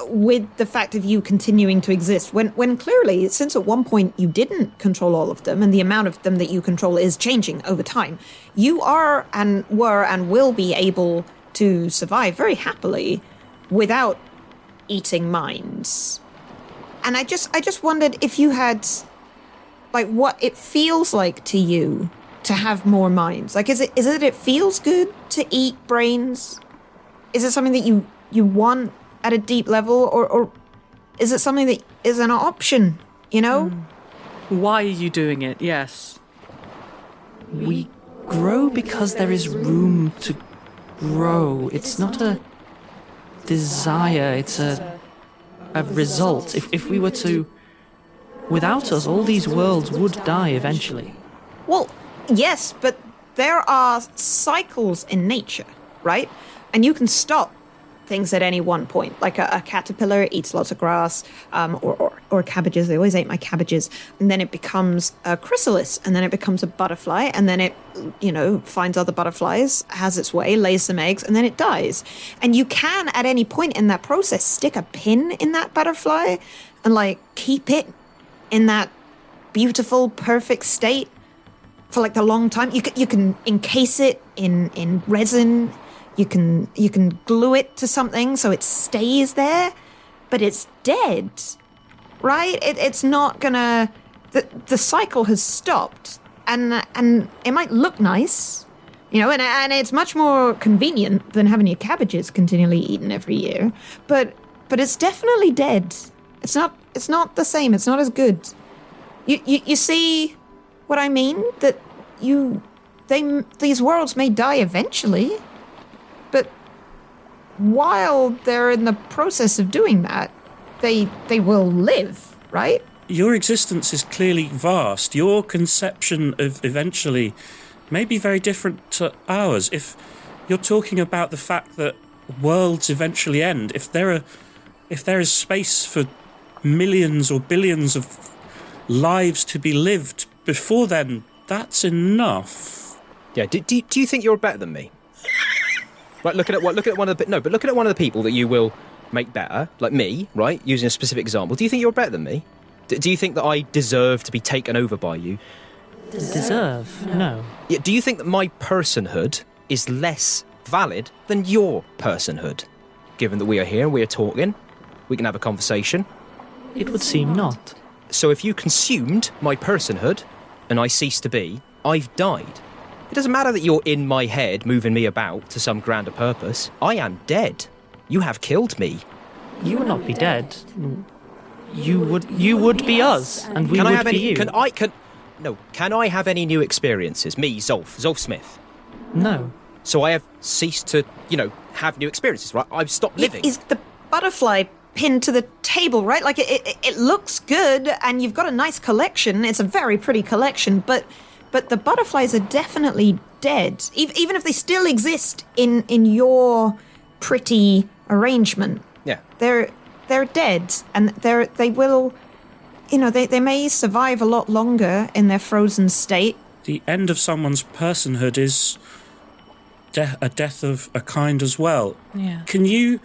Speaker 3: with the fact of you continuing to exist, when clearly, since at one point you didn't control all of them, and the amount of them that you control is changing over time, you are and were and will be able to survive very happily without eating minds. And I just wondered if you had, like, what it feels like to you to have more minds. Like, is it it feels good to eat brains? Is it something that you want at a deep level, or is it something that is an option, you know?
Speaker 2: Why are you doing it? Yes.
Speaker 1: We grow because there is room to grow. It's not a desire, it's a result. If we were to... Without us, all these worlds would die eventually.
Speaker 3: Well, yes, but there are cycles in nature, right? And you can stop things at any one point. Like a caterpillar eats lots of grass, or cabbages. They always ate my cabbages. And then it becomes a chrysalis, and then it becomes a butterfly, and then it, finds other butterflies, has its way, lays some eggs, and then it dies. And you can, at any point in that process, stick a pin in that butterfly and, like, keep it in that beautiful, perfect state for, like, a long time. You can encase it in resin. You can glue it to something so it stays there, but it's dead, right? It's not gonna... The cycle has stopped, and it might look nice, and it's much more convenient than having your cabbages continually eaten every year, but it's definitely dead. It's not the same. It's not as good. You see what I mean? That these worlds may die eventually, but while they're in the process of doing that, they will live, right?
Speaker 5: Your existence is clearly vast. Your conception of eventually may be very different to ours. If you're talking about the fact that worlds eventually end, if there is space for millions or billions of lives to be lived before then, that's enough.
Speaker 4: Yeah. Do you think you're better than me? Right. Look at one of the people that you will make better, like me, right? Using a specific example. Do you think you're better than me? Do you think that I deserve to be taken over by you?
Speaker 1: Deserve? No.
Speaker 4: Yeah. Do you think that my personhood is less valid than your personhood? Given that we are here, we are talking, we can have a conversation.
Speaker 1: It would seem not.
Speaker 4: So if you consumed my personhood and I cease to be, I've died. It doesn't matter that you're in my head, moving me about to some grander purpose. I am dead. You have killed me.
Speaker 1: You would not be dead. You would be us, and we
Speaker 4: Can
Speaker 1: would
Speaker 4: I have
Speaker 1: be
Speaker 4: any?
Speaker 1: you.
Speaker 4: Can I have any new experiences? Me, Zolf Smith.
Speaker 1: No.
Speaker 4: So I have ceased to, have new experiences, right? I've stopped living.
Speaker 3: Is the butterfly pinned to the table, right? Like, it looks good, and you've got a nice collection. It's a very pretty collection, but the butterflies are definitely dead. Even if they still exist in your pretty arrangement.
Speaker 4: Yeah.
Speaker 3: They're dead, and they will they may survive a lot longer in their frozen state.
Speaker 5: The end of someone's personhood is a death of a kind as well.
Speaker 2: Yeah.
Speaker 5: Can you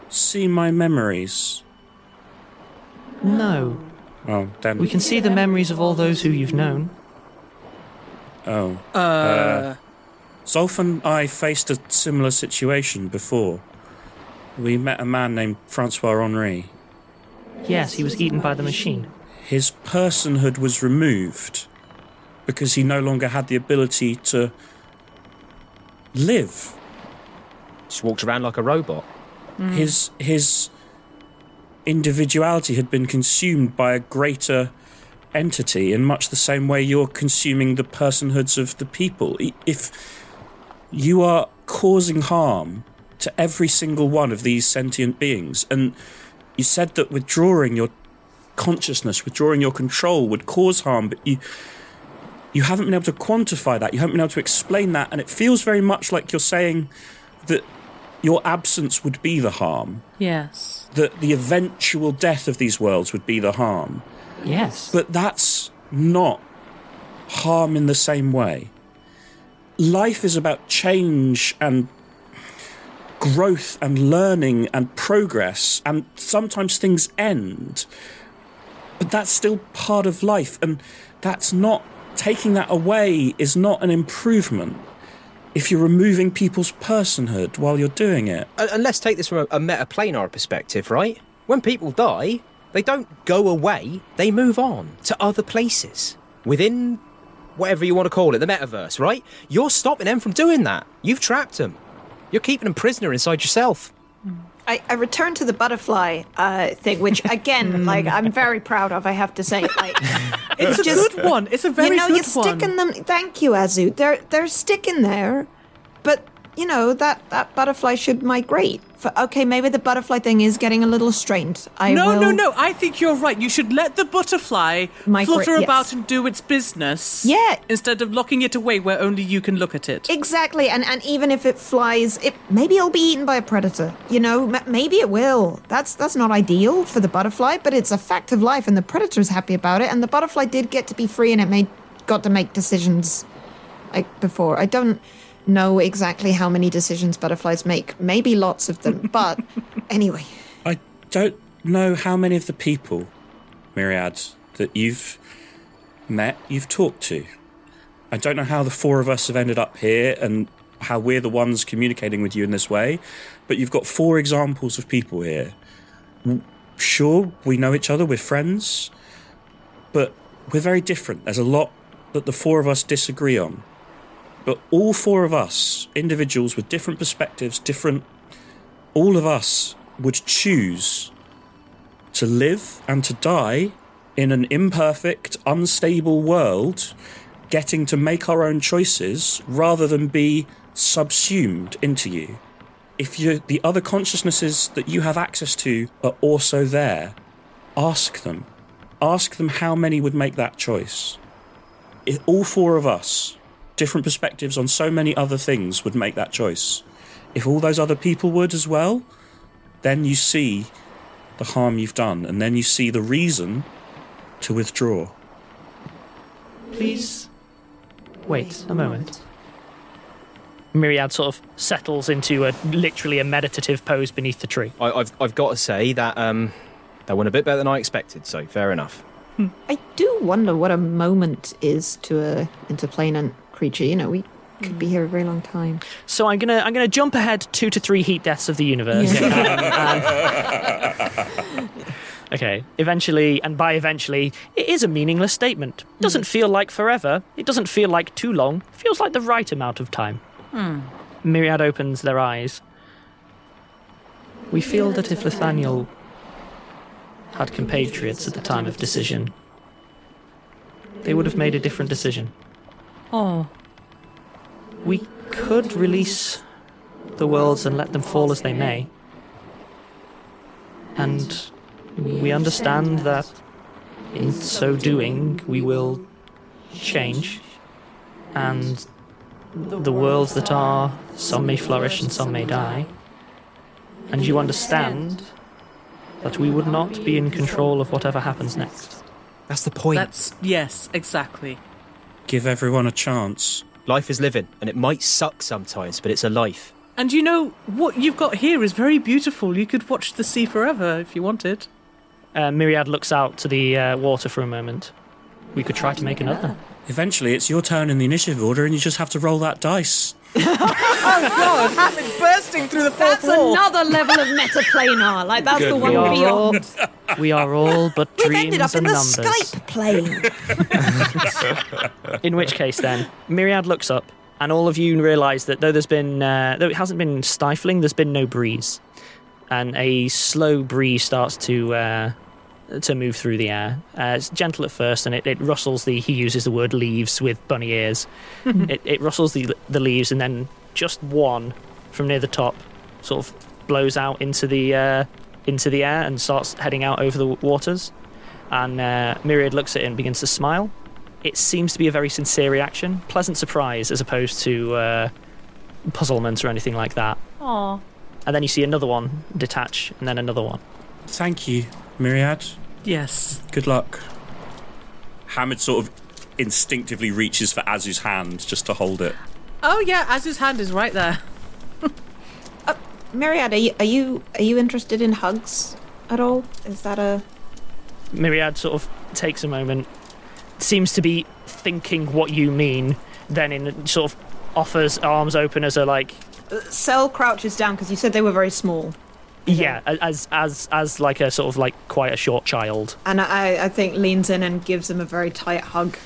Speaker 5: see my memories?
Speaker 1: No.
Speaker 5: Oh, then...
Speaker 1: We can see the memories of all those who you've known.
Speaker 5: Oh. Zolf and I faced a similar situation before. We met a man named Francois Henri.
Speaker 1: Yes, he was eaten by the machine.
Speaker 5: His personhood was removed because he no longer had the ability to live.
Speaker 4: Just walked around like a robot.
Speaker 5: His individuality had been consumed by a greater entity in much the same way you're consuming the personhoods of the people. If you are causing harm to every single one of these sentient beings, and you said that withdrawing your consciousness, withdrawing your control would cause harm, but you haven't been able to quantify that, you haven't been able to explain that, and it feels very much like you're saying that your absence would be the harm.
Speaker 2: Yes.
Speaker 5: That the eventual death of these worlds would be the harm.
Speaker 1: Yes.
Speaker 5: But that's not harm in the same way. Life is about change and growth and learning and progress, and sometimes things end. But that's still part of life, and that's not... Taking that away is not an improvement if you're removing people's personhood while you're doing it.
Speaker 4: And let's take this from a metaplanar perspective, right? When people die, they don't go away, they move on to other places. Within whatever you want to call it, the metaverse, right? You're stopping them from doing that. You've trapped them. You're keeping them prisoner inside yourself.
Speaker 3: I return to the butterfly thing, which again, like, I'm very proud of. I have to say, like,
Speaker 2: It's a good one. It's a very good one.
Speaker 3: you're sticking them. Thank you, Azu. They're sticking there, but that butterfly should migrate. Okay, maybe the butterfly thing is getting a little strained.
Speaker 2: No. I think you're right. You should let the butterfly flutter about and do its business.
Speaker 3: Yeah.
Speaker 2: Instead of locking it away where only you can look at it.
Speaker 3: Exactly, and even if it flies, maybe it'll be eaten by a predator. Maybe it will. That's not ideal for the butterfly, but it's a fact of life, and the predator's happy about it. And the butterfly did get to be free, and it got to make decisions like before. I don't know exactly how many decisions butterflies make. Maybe lots of them, but anyway.
Speaker 5: I don't know how many of the people, Myriad, that you've met, you've talked to. I don't know how the four of us have ended up here and how we're the ones communicating with you in this way, but you've got 4 examples of people here. Sure, we know each other, we're friends, but we're very different. There's a lot that the 4 of us disagree on. But all 4 of us, individuals with different perspectives, all of us would choose to live and to die in an imperfect, unstable world, getting to make our own choices rather than be subsumed into you. If the other consciousnesses that you have access to are also there, ask them. Ask them how many would make that choice. If all 4 of us, different perspectives on so many other things, would make that choice. If all those other people would as well, then you see the harm you've done, and then you see the reason to withdraw.
Speaker 1: Please wait a moment. Myriad sort of settles into literally a meditative pose beneath the tree.
Speaker 4: I've got to say that that went a bit better than I expected, so fair enough.
Speaker 3: I do wonder what a moment is to a interplanar creature. We could be here a very long time.
Speaker 1: So I'm gonna jump ahead 2 to 3 heat deaths of the universe. Okay, eventually, and by eventually, it is a meaningless statement. It doesn't feel like forever. It doesn't feel like too long. It feels like the right amount of time. Myriad opens their eyes. We feel that if Nathaniel had compatriots at the time of decision, they would have made a different decision.
Speaker 2: Oh.
Speaker 1: We could release the worlds and let them fall as they may. And we understand that in so doing, we will change. And the worlds that are, some may flourish and some may die. And you understand that we would not be in control of whatever happens next.
Speaker 4: That's the point.
Speaker 2: Yes, exactly.
Speaker 5: Give everyone a chance.
Speaker 4: Life is living, and it might suck sometimes, but it's a life.
Speaker 2: And you know, what you've got here is very beautiful. You could watch the sea forever if you wanted.
Speaker 1: Myriad looks out to the water for a moment. We could try to make another.
Speaker 5: Eventually, it's your turn in the initiative order, and you just have to roll that dice.
Speaker 2: Oh, God! Hamid bursting through the fourth
Speaker 3: That's
Speaker 2: wall.
Speaker 3: another level of metaplanar. Like, that's
Speaker 5: Good
Speaker 3: the one
Speaker 5: lord.
Speaker 3: beyond.
Speaker 1: We are all but
Speaker 3: We've
Speaker 1: dreams
Speaker 3: ended up in
Speaker 1: and
Speaker 3: the
Speaker 1: numbers.
Speaker 3: Skype plane.
Speaker 1: In which case, then, Myriad looks up, and all of you realise that though it hasn't been stifling, there's been no breeze, and a slow breeze starts to move through the air. It's gentle at first, and it rustles he uses the word leaves with bunny ears. It rustles the leaves, and then just one from near the top sort of blows out into the air and starts heading out over the waters. And Myriad looks at it and begins to smile. It seems to be a very sincere reaction, pleasant surprise as opposed to puzzlement or anything like that.
Speaker 2: Aww.
Speaker 1: And then you see another one detach, and then another one.
Speaker 5: Thank you, Myriad.
Speaker 2: Yes.
Speaker 5: Good luck. Hamid sort of instinctively reaches for Azu's hand just to hold it.
Speaker 2: Oh, yeah, Azu's hand is right there.
Speaker 3: Myriad, are you interested in hugs at all? Is that a...
Speaker 1: Myriad sort of takes a moment, seems to be thinking what you mean, then sort of offers arms open as a like...
Speaker 3: Cell crouches down because you said they were very small.
Speaker 1: Yeah, as like a sort of like quite a short child.
Speaker 3: And I think leans in and gives him a very tight hug.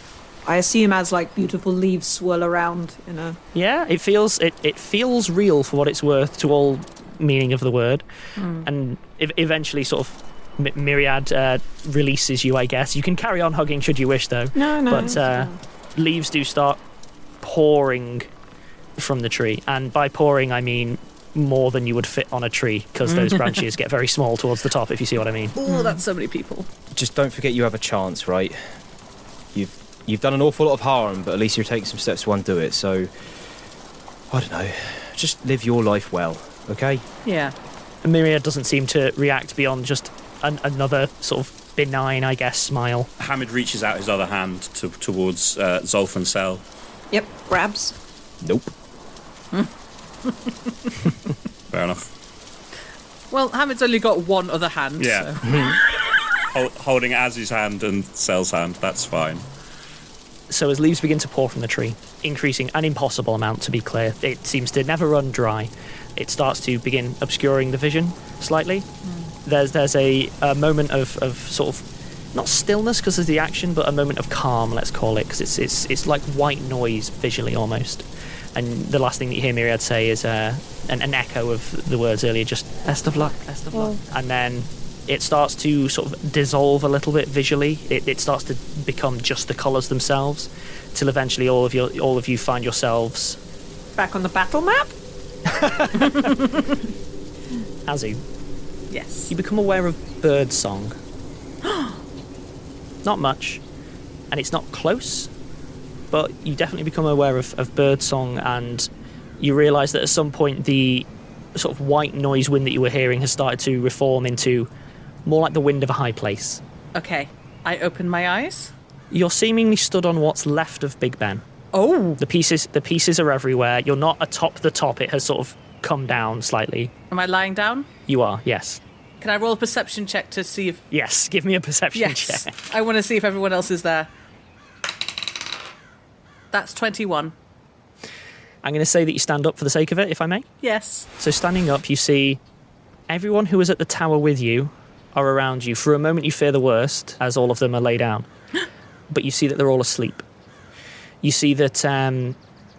Speaker 3: I assume as like beautiful leaves swirl around in a...
Speaker 1: Yeah, it feels feels real for what it's worth to all meaning of the word. And eventually sort of Myriad releases you, I guess. You can carry on hugging should you wish, though.
Speaker 3: No.
Speaker 1: But leaves do start pouring from the tree. And by pouring, I mean more than you would fit on a tree, because those branches get very small towards the top, if you see what I mean.
Speaker 2: Oh, that's so many people.
Speaker 4: Just don't forget you have a chance, right? You've done an awful lot of harm, but at least you're taking some steps to undo it, so... I don't know. Just live your life well, okay?
Speaker 2: Yeah.
Speaker 1: And Myriad doesn't seem to react beyond just another sort of benign, I guess, smile.
Speaker 5: Hamid reaches out his other hand towards Zolf and Sel.
Speaker 3: Yep, grabs.
Speaker 4: Nope.
Speaker 5: Fair enough.
Speaker 2: Well, Hamid's only got one other hand,
Speaker 5: Yeah.
Speaker 2: so...
Speaker 5: Holding Azu's hand and Sel's hand, that's fine.
Speaker 1: So as leaves begin to pour from the tree, increasing an impossible amount, to be clear, it seems to never run dry. It starts to begin obscuring the vision slightly. There's a moment of sort of, not stillness because of the action, but a moment of calm, let's call it, because it's like white noise visually almost. And the last thing that you hear Myriad say is an echo of the words earlier, just best of luck, best of luck. And then it starts to sort of dissolve a little bit visually. It starts to become just the colours themselves, till eventually all of you find yourselves
Speaker 3: Back on the battle map?
Speaker 1: Azu.
Speaker 2: Yes.
Speaker 1: You become aware of birdsong. Not much, and it's not close, but you definitely become aware of birdsong, and you realise that at some point the sort of white noise wind that you were hearing has started to reform into more like the wind of a high place.
Speaker 2: Okay. I open my eyes.
Speaker 1: You're seemingly stood on what's left of Big Ben.
Speaker 2: Oh.
Speaker 1: The pieces are everywhere. You're not atop the top. It has sort of come down slightly.
Speaker 2: Am I lying down?
Speaker 1: You are, yes.
Speaker 2: Can I roll a perception check to see if...
Speaker 1: Yes, give me a perception
Speaker 2: Yes.
Speaker 1: check.
Speaker 2: I want to see if everyone else is there. That's 21.
Speaker 1: I'm going to say that you stand up for the sake of it, if I may.
Speaker 2: Yes.
Speaker 1: So standing up, you see everyone who was at the tower with you are around you. For a moment, you fear the worst, as all of them are lay down. But you see that they're all asleep. You see that,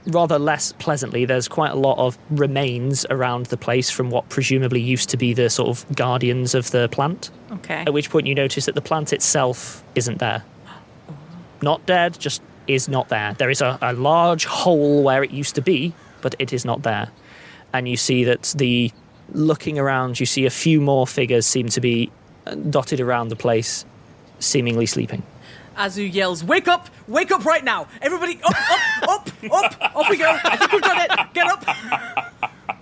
Speaker 1: rather less pleasantly, there's quite a lot of remains around the place from what presumably used to be the sort of guardians of the plant.
Speaker 2: Okay.
Speaker 1: At which point you notice that the plant itself isn't there. Not dead, just is not there. There is a large hole where it used to be, but it is not there. And you see that looking around, you see a few more figures seem to be dotted around the place, seemingly sleeping.
Speaker 2: Azu yells, wake up right now. Everybody, up. Off we go. I think we've done it. Get up.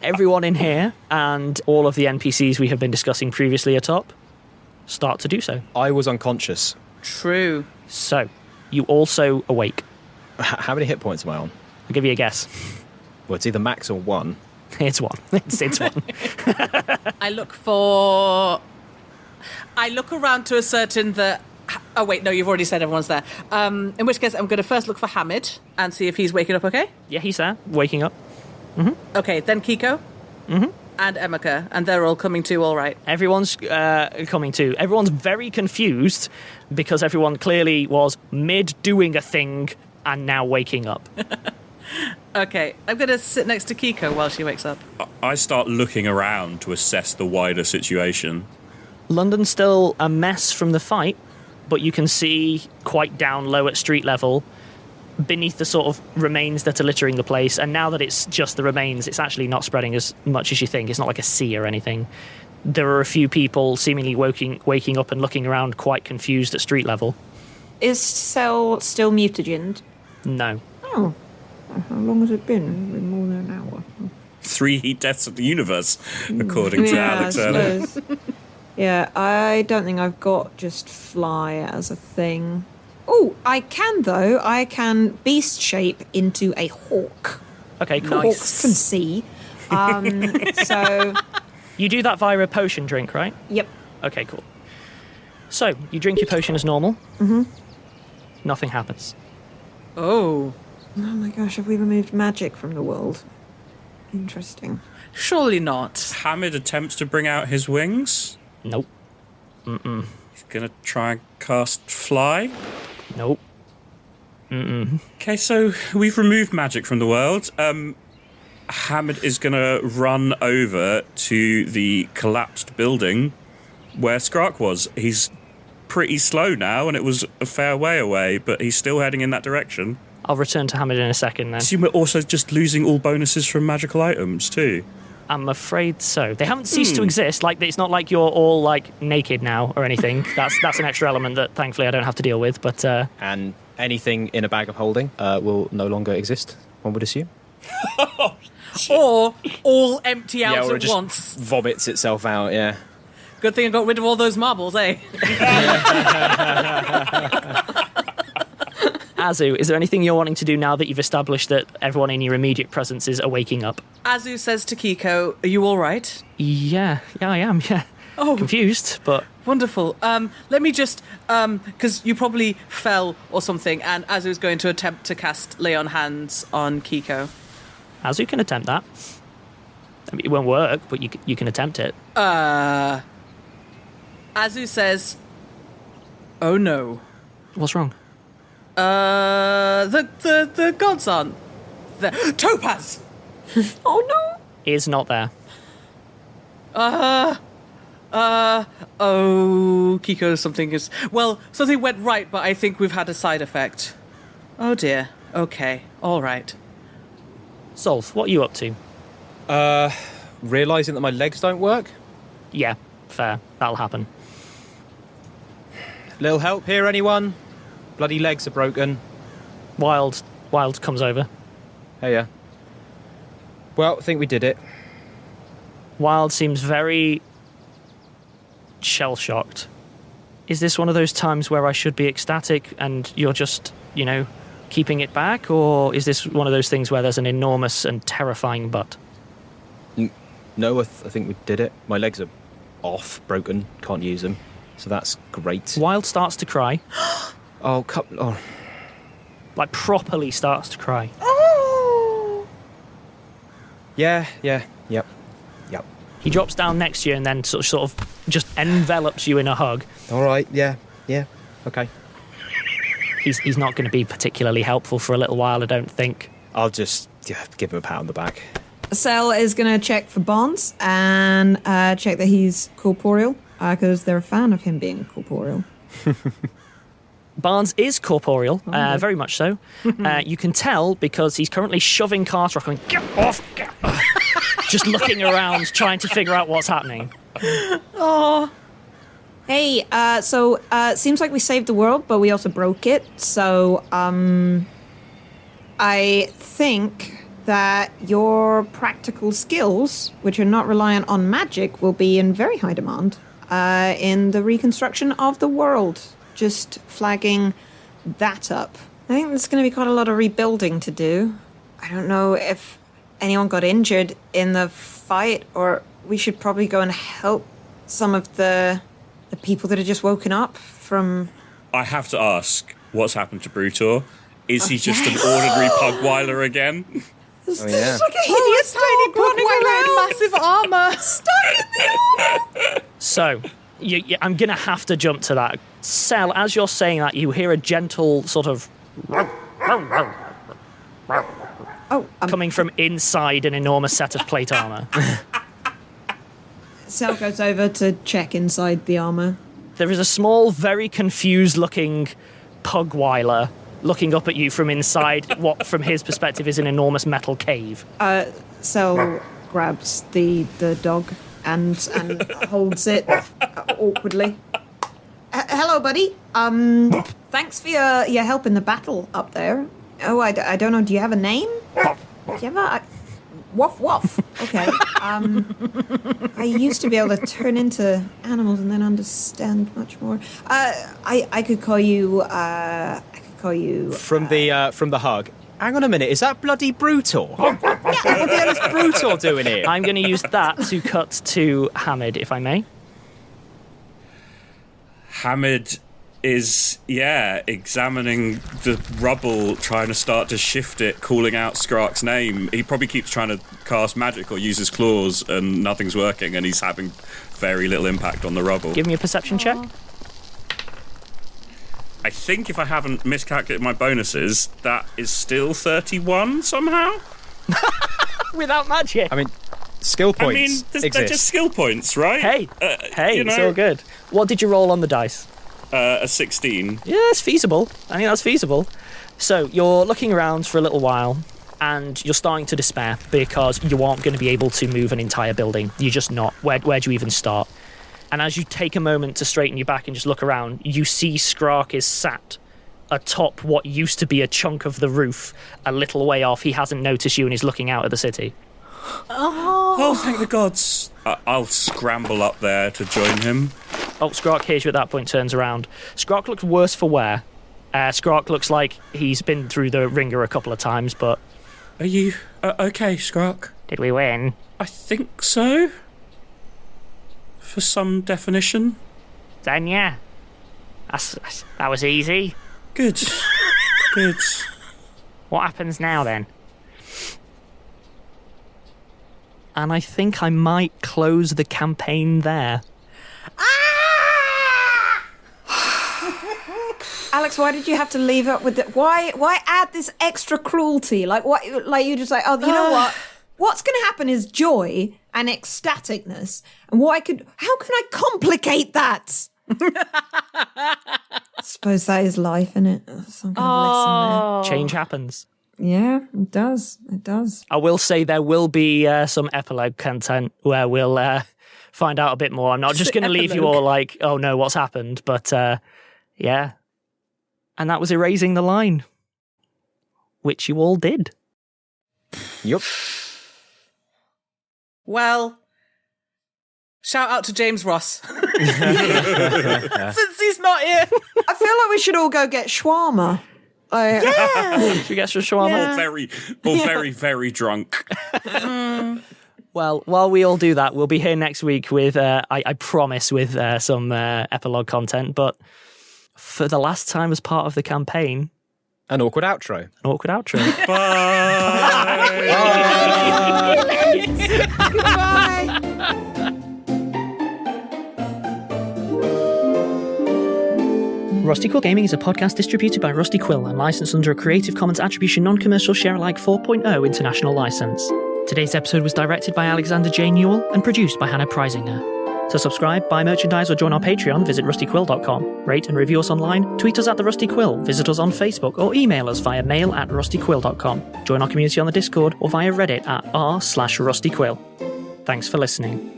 Speaker 1: Everyone in here and all of the NPCs we have been discussing previously atop start to do so.
Speaker 4: I was unconscious.
Speaker 2: True.
Speaker 1: So, you also awake.
Speaker 4: How many hit points am I on?
Speaker 1: I'll give you a guess.
Speaker 4: Well, it's either max or 1.
Speaker 1: It's 1. It's 1.
Speaker 2: I look around to ascertain that. Oh wait, no, you've already said everyone's there. In which case, I'm going to first look for Hamid and see if he's waking up. Okay.
Speaker 1: Yeah, he's there, waking up.
Speaker 2: Okay, then Kiko. And Emeka, and they're all coming to. All right.
Speaker 1: Everyone's coming to. Everyone's very confused because everyone clearly was mid doing a thing and now waking up.
Speaker 2: Okay, I'm going to sit next to Kiko while she wakes up.
Speaker 5: I start looking around to assess the wider situation.
Speaker 1: London's still a mess from the fight, but you can see quite down low at street level, beneath the sort of remains that are littering the place. And now that it's just the remains, it's actually not spreading as much as you think. It's not like a sea or anything. There are a few people seemingly waking up and looking around quite confused at street level.
Speaker 3: Is Cell still mutagened?
Speaker 1: No.
Speaker 3: Oh. How long has it been? It's been more than an hour.
Speaker 5: 3 heat deaths of the universe, according to
Speaker 3: Yeah,
Speaker 5: Alex
Speaker 3: I
Speaker 5: earlier.
Speaker 3: suppose. Yeah, I don't think I've got just fly as a thing. Oh, I can though. I can beast shape into a hawk.
Speaker 1: Okay, cool.
Speaker 3: Hawks can see. So,
Speaker 1: You do that via a potion drink, right?
Speaker 3: yep.
Speaker 1: Okay, cool. So, you drink your potion as normal. Mm-hmm. Nothing happens.
Speaker 2: Oh,
Speaker 3: Oh my gosh, have we removed magic from the world? Interesting.
Speaker 2: surely not.
Speaker 5: Hamid attempts to bring out his wings.
Speaker 1: Nope.
Speaker 5: He's going to try and cast fly.
Speaker 1: Nope.
Speaker 5: Okay, so we've removed magic from the world. Hamid is going to run over to the collapsed building where Skrark was. He's pretty slow now, and it was a fair way away, but he's still heading in that direction.
Speaker 1: I'll return to Hamid in a second then.
Speaker 5: I assume we're also just losing all bonuses from magical items, too.
Speaker 1: I'm afraid so. They haven't ceased to exist. Like, it's not like you're all, like, naked now or anything. That's an extra element that, thankfully, I don't have to deal with, but...
Speaker 4: And anything in a bag of holding will no longer exist, one would assume.
Speaker 2: Or all empty out
Speaker 4: or it
Speaker 2: at
Speaker 4: just
Speaker 2: once.
Speaker 4: vomits itself out, yeah.
Speaker 2: Good thing I got rid of all those marbles, eh?
Speaker 1: Azu, is there anything you're wanting to do now that you've established that everyone in your immediate presence is waking up?
Speaker 2: Azu says to Kiko, "Are you all right?"
Speaker 1: Yeah, I am, yeah.
Speaker 2: Oh,
Speaker 1: Confused, but...
Speaker 2: wonderful. Let me just, because you probably fell or something, and Azu's going to attempt to cast Lay on Hands on Kiko.
Speaker 1: Azu can attempt that. I mean, it won't work, but you can attempt it.
Speaker 2: Azu says, "Oh no.
Speaker 1: What's wrong?
Speaker 2: The gods aren't there. Topaz!
Speaker 3: Oh no!
Speaker 1: Is not there.
Speaker 2: Oh, Kiko, something went right, but I think we've had a side effect. Oh dear. Okay, all right.
Speaker 1: Zolf, what are you up to?
Speaker 4: Realising that my legs don't work?
Speaker 1: Yeah, fair. That'll happen.
Speaker 4: Little help here, anyone? Bloody legs are broken.
Speaker 1: Wild comes over.
Speaker 4: Hey, yeah. Well, I think we did it.
Speaker 1: Wild seems very shell-shocked. Is this one of those times where I should be ecstatic and you're just, keeping it back? Or is this one of those things where there's an enormous and terrifying but?
Speaker 4: No, I think we did it. My legs are off, broken, can't use them. So that's great.
Speaker 1: Wild starts to cry.
Speaker 4: Oh.
Speaker 1: Like, properly starts to cry.
Speaker 2: Oh!
Speaker 4: Yeah, yep.
Speaker 1: He drops down next to you and then sort of just envelops you in a hug.
Speaker 4: All right, yeah, okay.
Speaker 1: He's not going to be particularly helpful for a little while, I don't think.
Speaker 4: I'll just give him a pat on the back.
Speaker 3: Cell is going to check for bonds and check that he's corporeal, because they're a fan of him being corporeal.
Speaker 1: Barnes is corporeal, very much so. You can tell because he's currently shoving Cartrock and get off, just looking around, trying to figure out what's happening.
Speaker 2: Oh.
Speaker 3: Hey, so seems like we saved the world, but we also broke it. So I think that your practical skills, which are not reliant on magic, will be in very high demand in the reconstruction of the world. just flagging that up. I think there's going to be quite a lot of rebuilding to do. I don't know if anyone got injured in the fight, or we should probably go and help some of the people that have just woken up from...
Speaker 5: I have to ask, what's happened to Brutor? Is he just an ordinary Pugweiler again?
Speaker 4: Oh, yeah.
Speaker 3: Like a hideous tiny running around.
Speaker 2: Massive armor.
Speaker 3: Stuck in the armor.
Speaker 1: So, I'm going to have to jump to that. Sel, as you're saying that, you hear a gentle sort of... coming from inside an enormous set of plate armor.
Speaker 3: Sel goes over to check inside the armor.
Speaker 1: There is a small, very confused-looking Pugweiler looking up at you from inside what, from his perspective, is an enormous metal cave.
Speaker 3: Sel grabs the dog and holds it awkwardly. Hello, buddy. Thanks for your help in the battle up there. Oh, I don't know. Do you have a name? Do you have a... Woof, woof. Okay. I used to be able to turn into animals and then understand much more. I could call you...
Speaker 4: From the hug. Hang on a minute, is that bloody Brutor? What the hell is Brutor doing here?
Speaker 1: I'm going to use that to cut to Hamid, if I may.
Speaker 5: Hamid is, examining the rubble, trying to start to shift it, calling out Skrark's name. He probably keeps trying to cast magic or use his claws, and nothing's working, and he's having very little impact on the rubble.
Speaker 1: Give me a perception check.
Speaker 5: I think if I haven't miscalculated my bonuses, that is still 31 somehow?
Speaker 1: Without magic.
Speaker 4: I mean, skill points
Speaker 5: I mean, they're
Speaker 4: exist.
Speaker 5: just skill points, right?
Speaker 1: Hey, it's all good. What did you roll on the dice?
Speaker 5: A 16.
Speaker 1: Yeah, it's feasible. I think that's feasible. So you're looking around for a little while, and you're starting to despair because you aren't going to be able to move an entire building. You're just not. Where do you even start? And as you take a moment to straighten your back and just look around, you see Skrark is sat atop what used to be a chunk of the roof a little way off. He hasn't noticed you and is looking out at the city.
Speaker 5: Oh, thank the gods. I'll scramble up there to join him.
Speaker 1: Oh, Skrark hears you at that point, turns around. Skrark looks worse for wear. Skrark looks like he's been through the ringer a couple of times, but...
Speaker 5: Are you okay, Skrark?
Speaker 1: Did we win?
Speaker 5: I think so. For some definition.
Speaker 1: Then, yeah. That was easy.
Speaker 5: Good. Good.
Speaker 1: What happens now, then? And I think I might close the campaign there.
Speaker 3: Alex, why did you have to leave it with the... Why add this extra cruelty? Like, what? Like, you just like, oh, you know what? What's going to happen is joy and ecstaticness. And how can I complicate that? I suppose that is life, isn't it? Some kind of lesson
Speaker 1: Change happens.
Speaker 3: there. Yeah, it does. It does.
Speaker 1: I will say there will be some epilogue content where we'll find out a bit more. I'm not just going to leave you all like, oh no, what's happened? But yeah. And that was erasing the line, which you all did.
Speaker 4: Yup.
Speaker 2: Well, shout out to James Ross. Since he's not here.
Speaker 3: I feel like we should all go get shawarma.
Speaker 1: Should we get some shawarma?
Speaker 5: Very, very drunk.
Speaker 1: Well, while we all do that, we'll be here next week with, I promise, with some epilogue content. But for the last time as part of the campaign,
Speaker 4: An awkward outro.
Speaker 5: Bye.
Speaker 3: Goodbye.
Speaker 1: Rusty Quill Gaming is a podcast distributed by Rusty Quill and licensed under a Creative Commons Attribution Non-Commercial Share-alike 4.0 international license. Today's episode was directed by Alexander J Newall and produced by Hannah Preisinger. To subscribe, buy merchandise or join our Patreon, visit rustyquill.com. Rate and review us online, tweet us at The Rusty Quill, visit us on Facebook or email us via mail@rustyquill.com. Join our community on the Discord or via Reddit at r/rustyquill. Thanks for listening.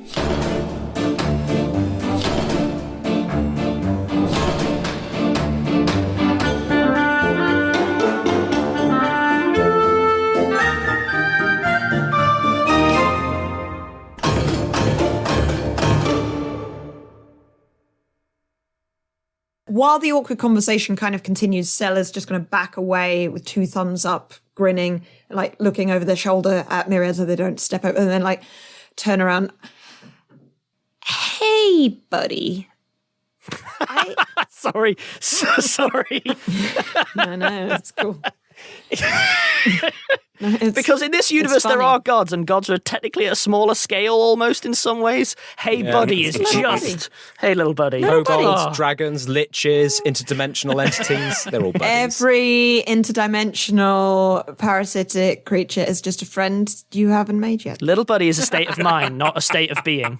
Speaker 3: while the awkward conversation kind of continues, Stella's just going to back away with 2 thumbs up, grinning, like looking over their shoulder at Myriad so they don't step over, and then like turn around. Hey, buddy.
Speaker 1: Sorry. Sorry.
Speaker 3: No, it's cool.
Speaker 1: Because in this universe there are gods, and gods are technically at a smaller scale almost in some ways. Hey, buddy is just... Hey, little buddy.
Speaker 4: Kobolds, dragons, liches, interdimensional entities, they're all buddies.
Speaker 3: Every interdimensional parasitic creature is just a friend you haven't made yet.
Speaker 1: Little buddy is a state of mind, not a state of being.